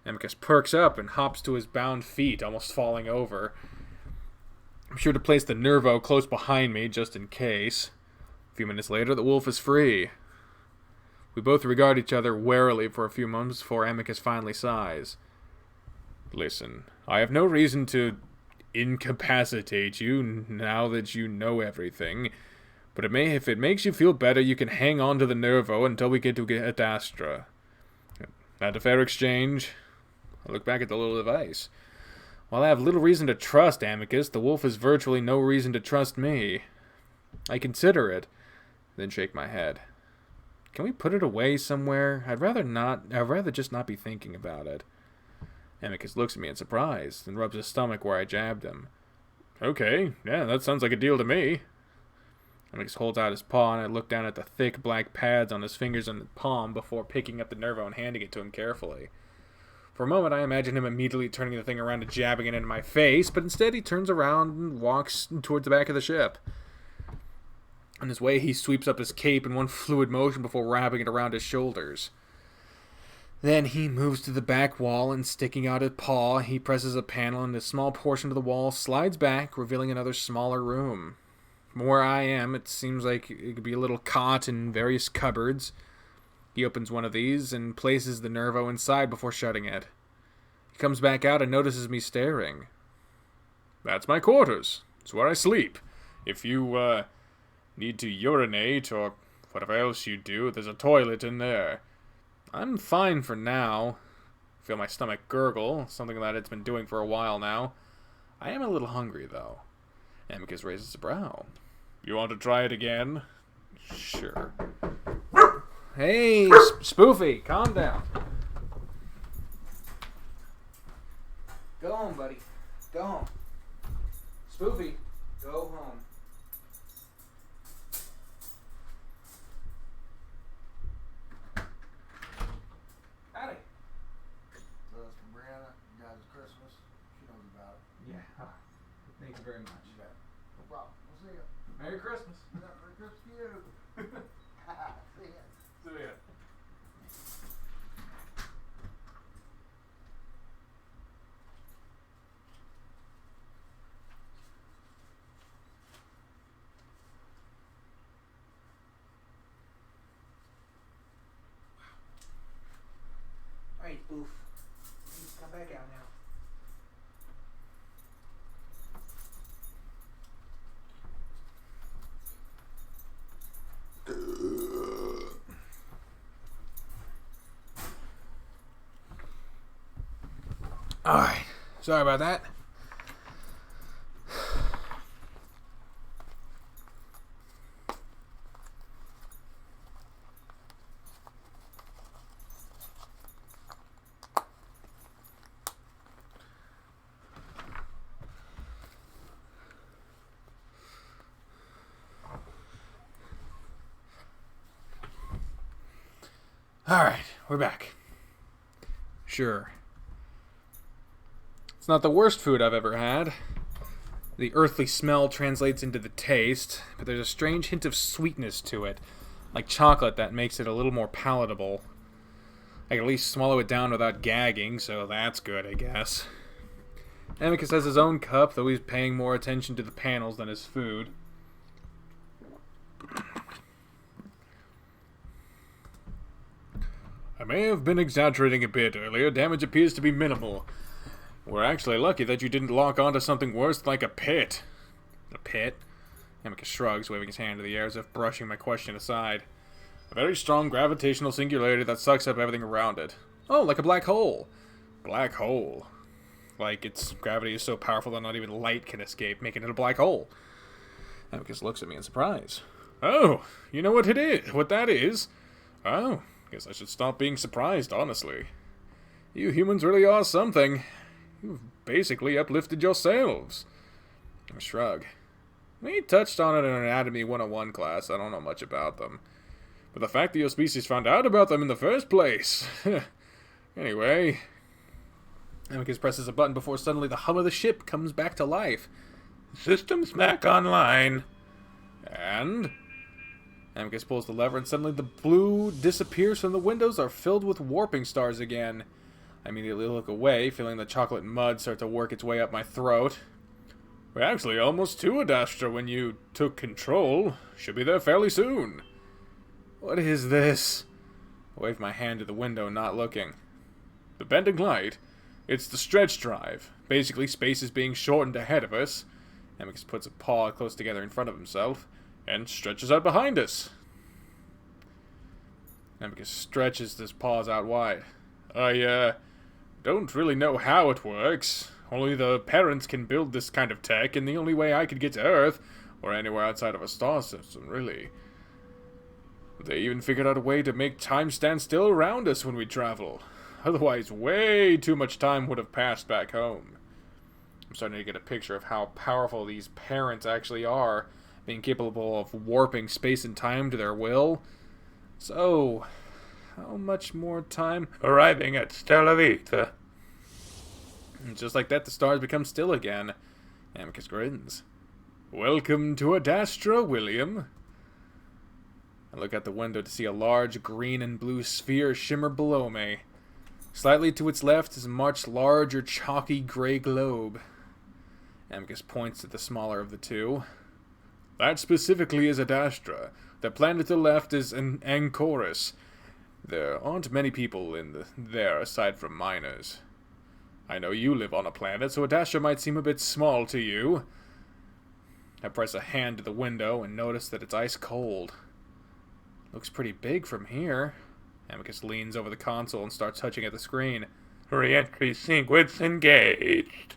Amicus perks up and hops to his bound feet, almost falling over. I'm sure to place the Nervo close behind me, just in case. A few minutes later, the wolf is free. We both regard each other warily for a few moments before Amicus finally sighs. Listen, I have no reason to incapacitate you now that you know everything, but if it makes you feel better, you can hang on to the Nervo until we get to Adastra. That a fair exchange? I look back at the little device. While I have little reason to trust Amicus, the wolf has virtually no reason to trust me. I consider it, then shake my head. Can we put it away somewhere? I'd rather just not be thinking about it. Amicus looks at me in surprise, then rubs his stomach where I jabbed him. Okay, yeah, that sounds like a deal to me. Amicus holds out his paw, and I look down at the thick black pads on his fingers and palm before picking up the Nervo and handing it to him carefully. For a moment, I imagine him immediately turning the thing around and jabbing it into my face, but instead he turns around and walks towards the back of the ship. On his way, he sweeps up his cape in one fluid motion before wrapping it around his shoulders. Then he moves to the back wall, and sticking out his paw, he presses a panel, and a small portion of the wall slides back, revealing another smaller room. From where I am, it seems like it could be a little cot and various cupboards. He opens one of these and places the Nervo inside before shutting it. He comes back out and notices me staring. That's my quarters. It's where I sleep. If you, need to urinate or whatever else you do, there's a toilet in there. I'm fine for now. I feel my stomach gurgle, something that it's been doing for a while now. I am a little hungry, though. Amicus raises a brow. You want to try it again? Sure. Hey, Spoofy, calm down. Go home, buddy. Go home. Spoofy, go home. Howdy. So that's from BriAnna. You guys, Christmas. She knows about it. Yeah. Thank you very much. You bet. No problem. We'll see you. Merry Christmas. Yeah, Merry Christmas to you. See ya. See ya. Alright, Spoof. You come back out now. Alright, sorry about that. Alright, we're back. Sure. It's not the worst food I've ever had. The earthly smell translates into the taste, but there's a strange hint of sweetness to it, like chocolate that makes it a little more palatable. I can at least swallow it down without gagging, so that's good, I guess. Amicus has his own cup, though he's paying more attention to the panels than his food. I may have been exaggerating a bit earlier. Damage appears to be minimal. We're actually lucky that you didn't lock onto something worse like a pit. A pit? Amicus shrugs, waving his hand in the air as if brushing my question aside. A very strong gravitational singularity that sucks up everything around it. Oh, like a black hole. Black hole. Like its gravity is so powerful that not even light can escape, making it a black hole. Amicus looks at me in surprise. Oh, you know what it is? What that is? Oh, guess I should stop being surprised, honestly. You humans really are something. You've basically uplifted yourselves. I shrug. We touched on it in an Anatomy 101 class. I don't know much about them. But the fact that your species found out about them in the first place. Anyway. Amicus presses a button before suddenly the hum of the ship comes back to life. Systems back online. And? Amicus pulls the lever and suddenly the blue disappears from the windows are filled with warping stars again. I immediately look away, feeling the chocolate mud start to work its way up my throat. We're actually almost to Adastra when you took control. Should be there fairly soon. What is this? I wave my hand to the window, not looking. The bending light? It's the stretch drive. Basically, space is being shortened ahead of us. Amicus puts a paw close together in front of himself and stretches out behind us. Amicus stretches his paws out wide. I don't really know how it works. Only the parents can build this kind of tech, and the only way I could get to Earth, or anywhere outside of a star system, really. They even figured out a way to make time stand still around us when we travel. Otherwise, way too much time would have passed back home. I'm starting to get a picture of how powerful these parents actually are, being capable of warping space and time to their will. So, how much more time? Arriving at Stella Vita. And just like that, the stars become still again. Amicus grins. Welcome to Adastra, William. I look out the window to see a large green and blue sphere shimmer below me. Slightly to its left is a much larger, chalky gray globe. Amicus points to the smaller of the two. That specifically is Adastra. The planet to the left is Anchorus. There aren't many people there aside from miners. I know you live on a planet, so Adastra might seem a bit small to you. I press a hand to the window and notice that it's ice cold. Looks pretty big from here. Amicus leans over the console and starts touching at the screen. Re-entry sequence engaged.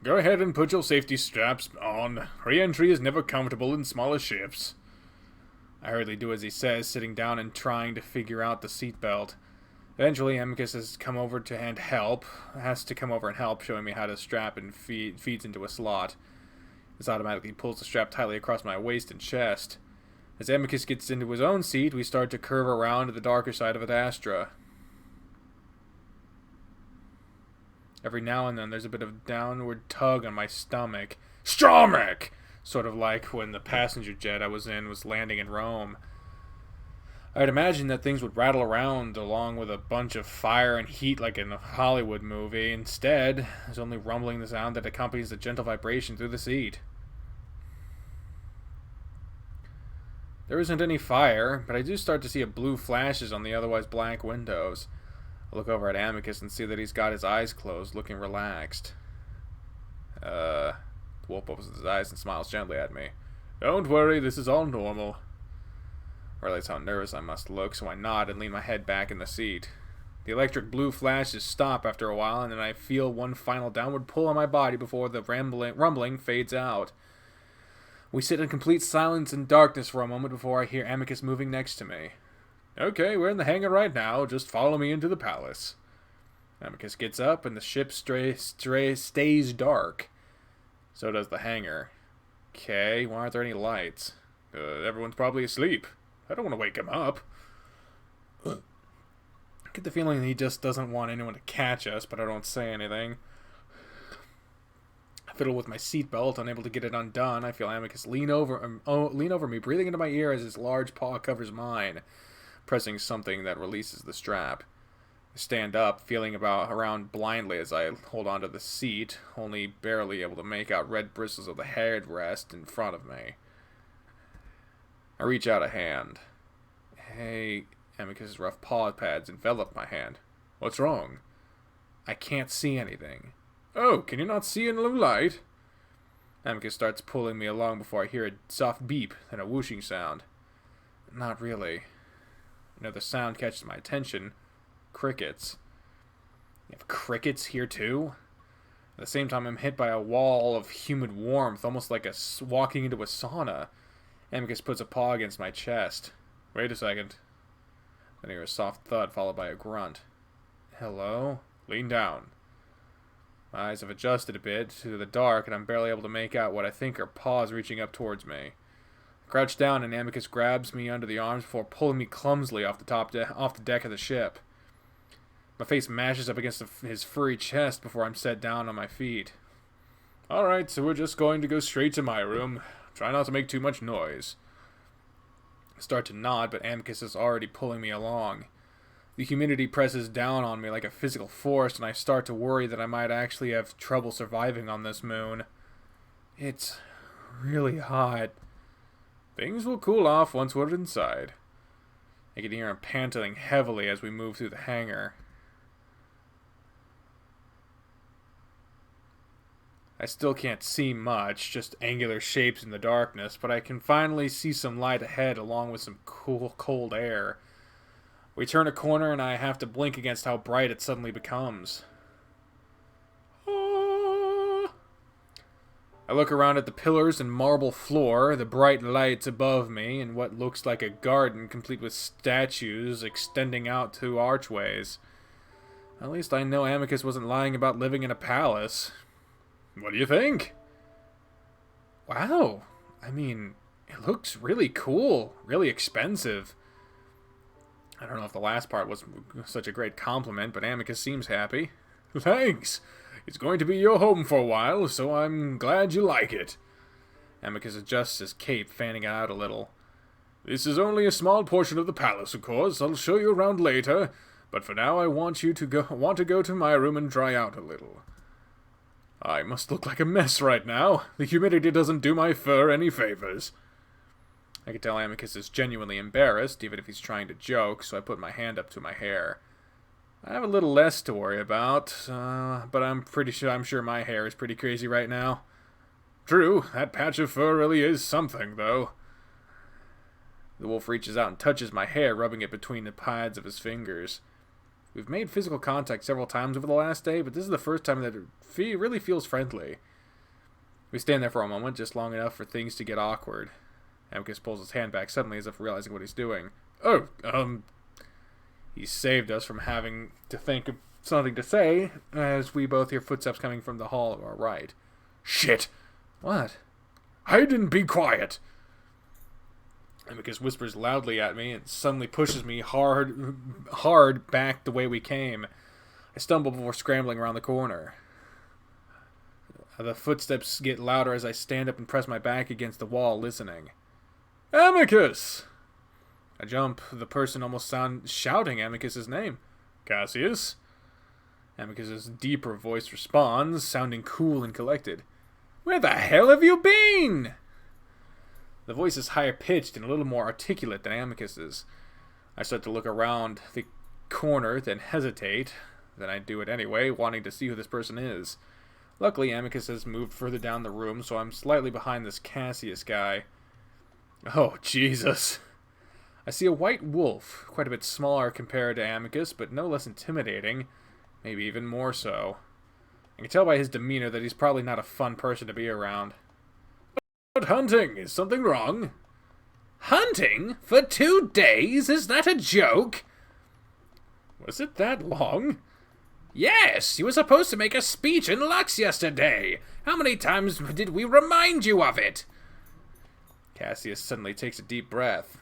Go ahead and put your safety straps on. Re-entry is never comfortable in smaller ships. I hurriedly do as he says, sitting down and trying to figure out the seatbelt. Eventually, Amicus has to come over and help, showing me how to strap and feeds into a slot. This automatically pulls the strap tightly across my waist and chest. As Amicus gets into his own seat, we start to curve around to the darker side of Adastra. Every now and then, there's a bit of downward tug on my stomach. Stomach! Sort of like when the passenger jet I was in was landing in Rome. I'd imagine that things would rattle around along with a bunch of fire and heat like in a Hollywood movie. Instead, there's only rumbling the sound that accompanies the gentle vibration through the seat. There isn't any fire, but I do start to see blue flashes on the otherwise blank windows. I look over at Amicus and see that he's got his eyes closed, looking relaxed. The wolf opens his eyes and smiles gently at me. Don't worry, this is all normal. I realize how nervous I must look, so I nod and lean my head back in the seat. The electric blue flashes stop after a while, and then I feel one final downward pull on my body before the rumbling fades out. We sit in complete silence and darkness for a moment before I hear Amicus moving next to me. Okay, we're in the hangar right now. Just follow me into the palace. Amicus gets up, and the ship stays dark. So does the hangar. Okay, why aren't there any lights? Everyone's probably asleep. I don't want to wake him up. I get the feeling that he just doesn't want anyone to catch us, but I don't say anything. I fiddle with my seatbelt, unable to get it undone. I feel Amicus lean over me, breathing into my ear as his large paw covers mine, pressing something that releases the strap. I stand up, feeling around blindly as I hold onto the seat, only barely able to make out red bristles of the headrest in front of me. I reach out a hand. Hey, Amicus's rough paw pads envelop my hand. What's wrong? I can't see anything. Oh, can you not see in low light? Amicus starts pulling me along before I hear a soft beep and a whooshing sound. Not really. Another sound catches my attention. Crickets. You have crickets here too? At the same time, I'm hit by a wall of humid warmth, almost like walking into a sauna. Amicus puts a paw against my chest. Wait a second. Then I hear a soft thud followed by a grunt. Hello? Lean down. My eyes have adjusted a bit to the dark, and I'm barely able to make out what I think are paws reaching up towards me. I crouch down, and Amicus grabs me under the arms before pulling me clumsily off the deck of the ship. My face mashes up against his furry chest before I'm set down on my feet. Alright, so we're just going to go straight to my room. Try not to make too much noise. I start to nod, but Amicus is already pulling me along. The humidity presses down on me like a physical force, and I start to worry that I might actually have trouble surviving on this moon. It's really hot. Things will cool off once we're inside. I can hear him panting heavily as we move through the hangar. I still can't see much, just angular shapes in the darkness, but I can finally see some light ahead along with some cool, cold air. We turn a corner and I have to blink against how bright it suddenly becomes. Ah. I look around at the pillars and marble floor, the bright lights above me, and what looks like a garden complete with statues extending out to archways. At least I know Amicus wasn't lying about living in a palace. What do you think? Wow. I mean, it looks really cool, really expensive. I don't know if the last part was such a great compliment, but Amicus seems happy. Thanks. It's going to be your home for a while, so I'm glad you like it. Amicus adjusts his cape, fanning it out a little. This is only a small portion of the palace, of course. I'll show you around later, but for now I want to go to my room and dry out a little. I must look like a mess right now. The humidity doesn't do my fur any favors. I can tell Amicus is genuinely embarrassed, even if he's trying to joke, so I put my hand up to my hair. I have a little less to worry about, but I'm sure my hair is pretty crazy right now. True, that patch of fur really is something, though. The wolf reaches out and touches my hair, rubbing it between the pads of his fingers. We've made physical contact several times over the last day, but this is the first time that it really feels friendly. We stand there for a moment, just long enough for things to get awkward. Amicus pulls his hand back suddenly as if realizing what he's doing. Oh, he saved us from having to think of something to say, as we both hear footsteps coming from the hall of our right. Shit! What? Hide and be quiet! Amicus whispers loudly at me and suddenly pushes me hard back the way we came. I stumble before scrambling around the corner. The footsteps get louder as I stand up and press my back against the wall, listening. Amicus! I jump, the person almost shouting Amicus's name. Cassius? Amicus's deeper voice responds, sounding cool and collected. Where the hell have you been? The voice is higher pitched and a little more articulate than Amicus's. I start to look around the corner, then hesitate. Then I do it anyway, wanting to see who this person is. Luckily, Amicus has moved further down the room, so I'm slightly behind this Cassius guy. Oh, Jesus. I see a white wolf, quite a bit smaller compared to Amicus, but no less intimidating. Maybe even more so. I can tell by his demeanor that he's probably not a fun person to be around. Out hunting! Is something wrong? Hunting? For 2 days? Is that a joke? Was it that long? Yes, you were supposed to make a speech in Lux yesterday. How many times did we remind you of it? Cassius suddenly takes a deep breath.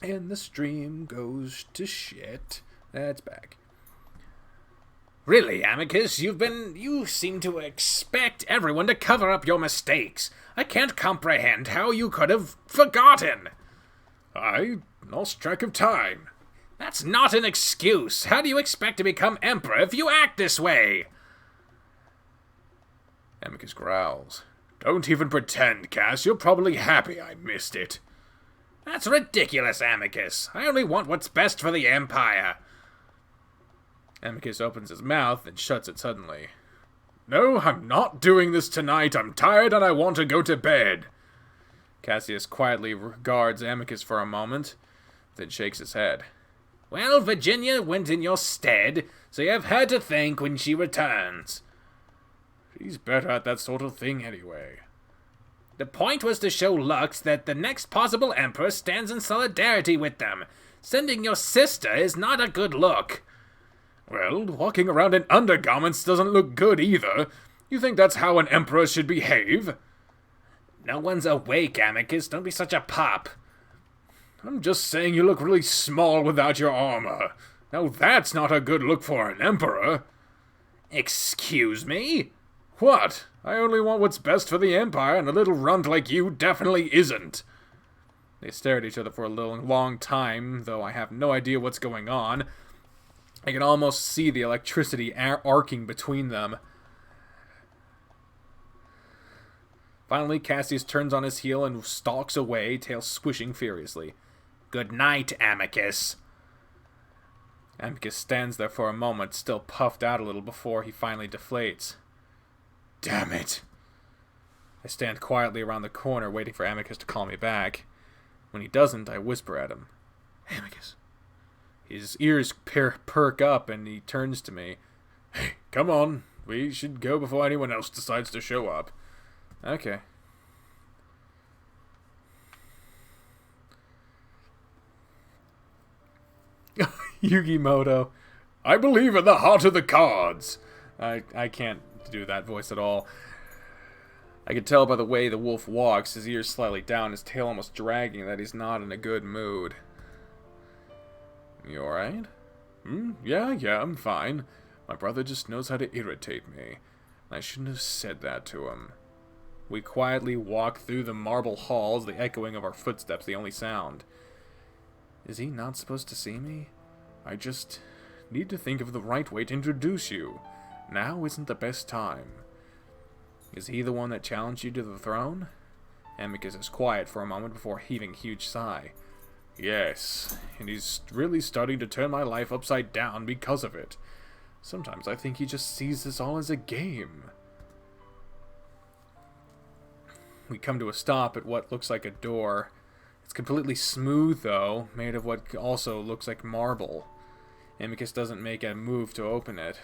And the stream goes to shit. That's back. Really, Amicus, you seem to expect everyone to cover up your mistakes. I can't comprehend how you could have forgotten. I lost track of time. That's not an excuse. How do you expect to become emperor if you act this way? Amicus growls. Don't even pretend, Cass. You're probably happy I missed it. That's ridiculous, Amicus. I only want what's best for the Empire. Amicus opens his mouth and shuts it suddenly. No, I'm not doing this tonight. I'm tired and I want to go to bed. Cassius quietly regards Amicus for a moment, then shakes his head. Well, Virginia went in your stead, so you have her to thank when she returns. She's better at that sort of thing anyway. The point was to show Lux that the next possible emperor stands in solidarity with them. Sending your sister is not a good look. Well, walking around in undergarments doesn't look good either. You think that's how an emperor should behave? No one's awake, Amicus. Don't be such a pop. I'm just saying you look really small without your armor. Now that's not a good look for an emperor. Excuse me? What? I only want what's best for the Empire, and a little runt like you definitely isn't. They stare at each other for a long time, though I have no idea what's going on. I can almost see the electricity arcing between them. Finally, Cassius turns on his heel and stalks away, tail swishing furiously. Good night, Amicus. Amicus stands there for a moment, still puffed out a little before he finally deflates. Damn it. I stand quietly around the corner, waiting for Amicus to call me back. When he doesn't, I whisper at him. Amicus. His ears perk up, and he turns to me. Hey, come on. We should go before anyone else decides to show up. Okay. Yugimoto. I believe in the heart of the cards. I can't do that voice at all. I can tell by the way the wolf walks, his ears slightly down, his tail almost dragging, that he's not in a good mood. You alright? Yeah, I'm fine. My brother just knows how to irritate me. I shouldn't have said that to him. We quietly walk through the marble halls, the echoing of our footsteps the only sound. Is he not supposed to see me? I just need to think of the right way to introduce you. Now isn't the best time. Is he the one that challenged you to the throne? Amicus is quiet for a moment before heaving a huge sigh. Yes, and he's really starting to turn my life upside down because of it. Sometimes I think he just sees this all as a game. We come to a stop at what looks like a door. It's completely smooth, though, made of what also looks like marble. Amicus doesn't make a move to open it.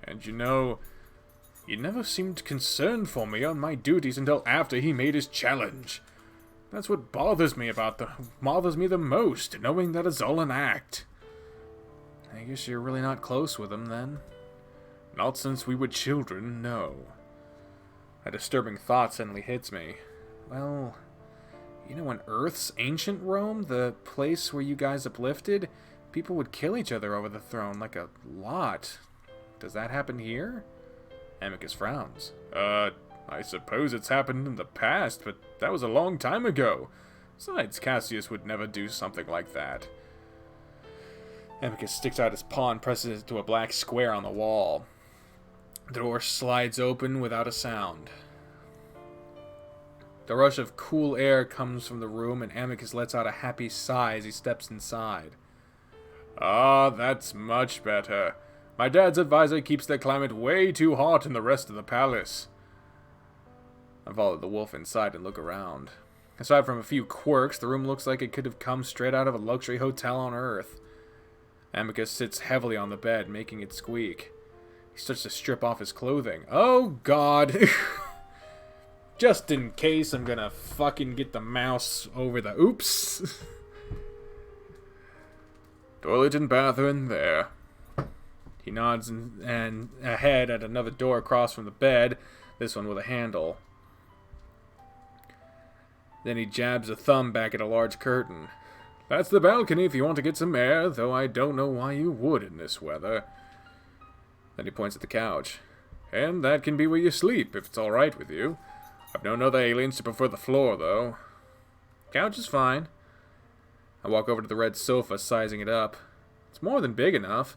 And you know, he never seemed concerned for me on my duties until after he made his challenge. That's what bothers me the most, knowing that it's all an act. I guess you're really not close with him, then? Not since we were children, no. A disturbing thought suddenly hits me. Well, you know, in Earth's ancient Rome, the place where you guys uplifted, people would kill each other over the throne, like a lot. Does that happen here? Amicus frowns. I suppose it's happened in the past, but that was a long time ago. Besides, Cassius would never do something like that. Amicus sticks out his paw and presses it to a black square on the wall. The door slides open without a sound. The rush of cool air comes from the room, and Amicus lets out a happy sigh as he steps inside. Ah, that's much better. My dad's advisor keeps the climate way too hot in the rest of the palace. I follow the wolf inside and look around. Aside from a few quirks, the room looks like it could have come straight out of a luxury hotel on Earth. Amicus sits heavily on the bed, making it squeak. He starts to strip off his clothing. Oh, God. Just in case I'm gonna fucking get the mouse over the... Oops. Toilet and bath are in there. He nods and ahead at another door across from the bed, this one with a handle. Then he jabs a thumb back at a large curtain. That's the balcony if you want to get some air, though I don't know why you would in this weather. Then he points at the couch. And that can be where you sleep, if it's alright with you. I've known other aliens to prefer the floor, though. Couch is fine. I walk over to the red sofa, sizing it up. It's more than big enough.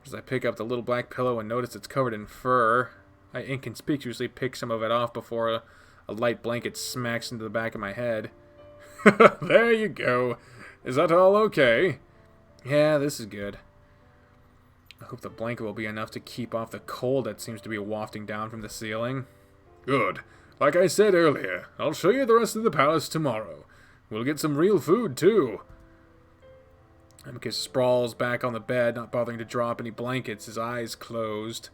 As I pick up the little black pillow and notice it's covered in fur, I inconspicuously pick some of it off before a light blanket smacks into the back of my head. There you go. Is that all okay? Yeah, this is good. I hope the blanket will be enough to keep off the cold that seems to be wafting down from the ceiling. Good. Like I said earlier, I'll show you the rest of the palace tomorrow. We'll get some real food, too. Amicus sprawls back on the bed, not bothering to drop any blankets, his eyes closed.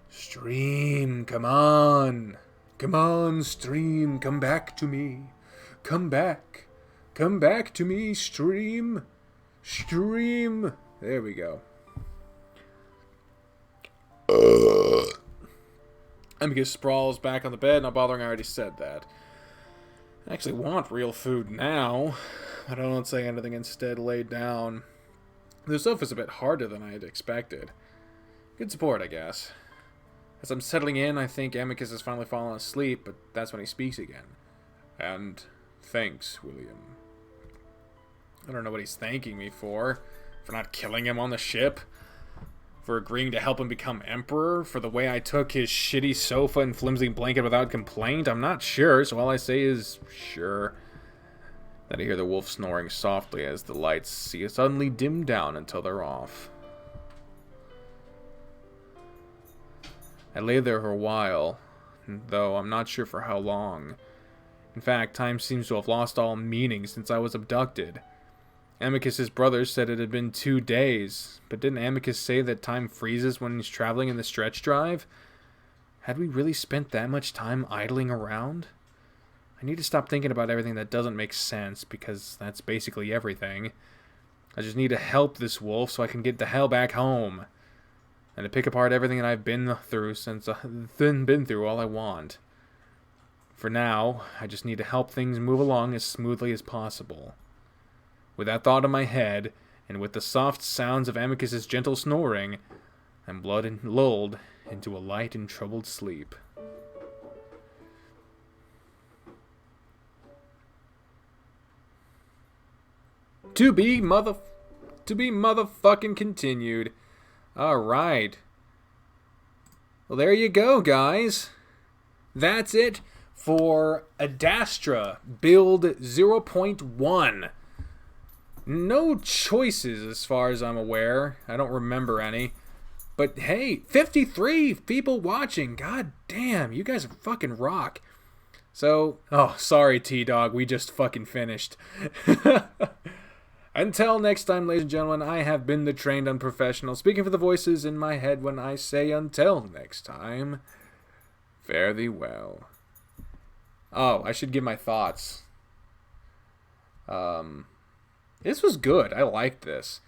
Stream, come on. Come on, Stream, come back to me. Come back. Come back to me, Stream. Stream. There we go. Amicus sprawls back on the bed, not bothering, I already said that. I actually want real food now. I don't say anything, instead lay down. The sofa's a bit harder than I had expected. Good support, I guess. As I'm settling in, I think Amicus has finally fallen asleep, but that's when he speaks again. And thanks, William. I don't know what he's thanking me for not killing him on the ship, for agreeing to help him become emperor, for the way I took his shitty sofa and flimsy blanket without complaint. I'm not sure, so all I say is, sure. Then I hear the wolf snoring softly as the lights suddenly dim down until they're off. I lay there for a while, though I'm not sure for how long. In fact, time seems to have lost all meaning since I was abducted. Amicus's brother said it had been 2 days, but didn't Amicus say that time freezes when he's traveling in the stretch drive? Had we really spent that much time idling around? I need to stop thinking about everything that doesn't make sense, because that's basically everything. I just need to help this wolf so I can get the hell back home. And to pick apart everything that I've been through since I've been through all I want. For now, I just need to help things move along as smoothly as possible. With that thought in my head, and with the soft sounds of Amicus's gentle snoring, I'm lulled into a light and troubled sleep. To be motherfucking continued. Alright. Well, there you go, guys. That's it for Adastra Build 0.1. No choices as far as I'm aware. I don't remember any. But hey, 53 people watching. God damn, you guys are fucking rock. So, oh, sorry T-Dog, we just fucking finished. Until next time, ladies and gentlemen, I have been the trained unprofessional, speaking for the voices in my head when I say until next time, fare thee well. Oh, I should give my thoughts. This was good. I liked this.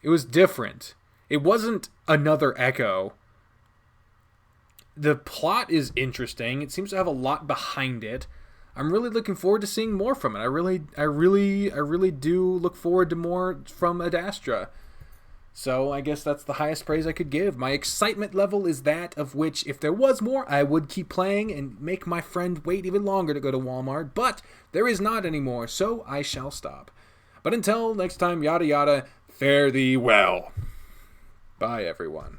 It was different. It wasn't another Echo. The plot is interesting. It seems to have a lot behind it. I'm really looking forward to seeing more from it. I really do look forward to more from Adastra. So I guess that's the highest praise I could give. My excitement level is that of which, if there was more, I would keep playing and make my friend wait even longer to go to Walmart. But there is not anymore, so I shall stop. But until next time, yada yada, fare thee well. Bye, everyone.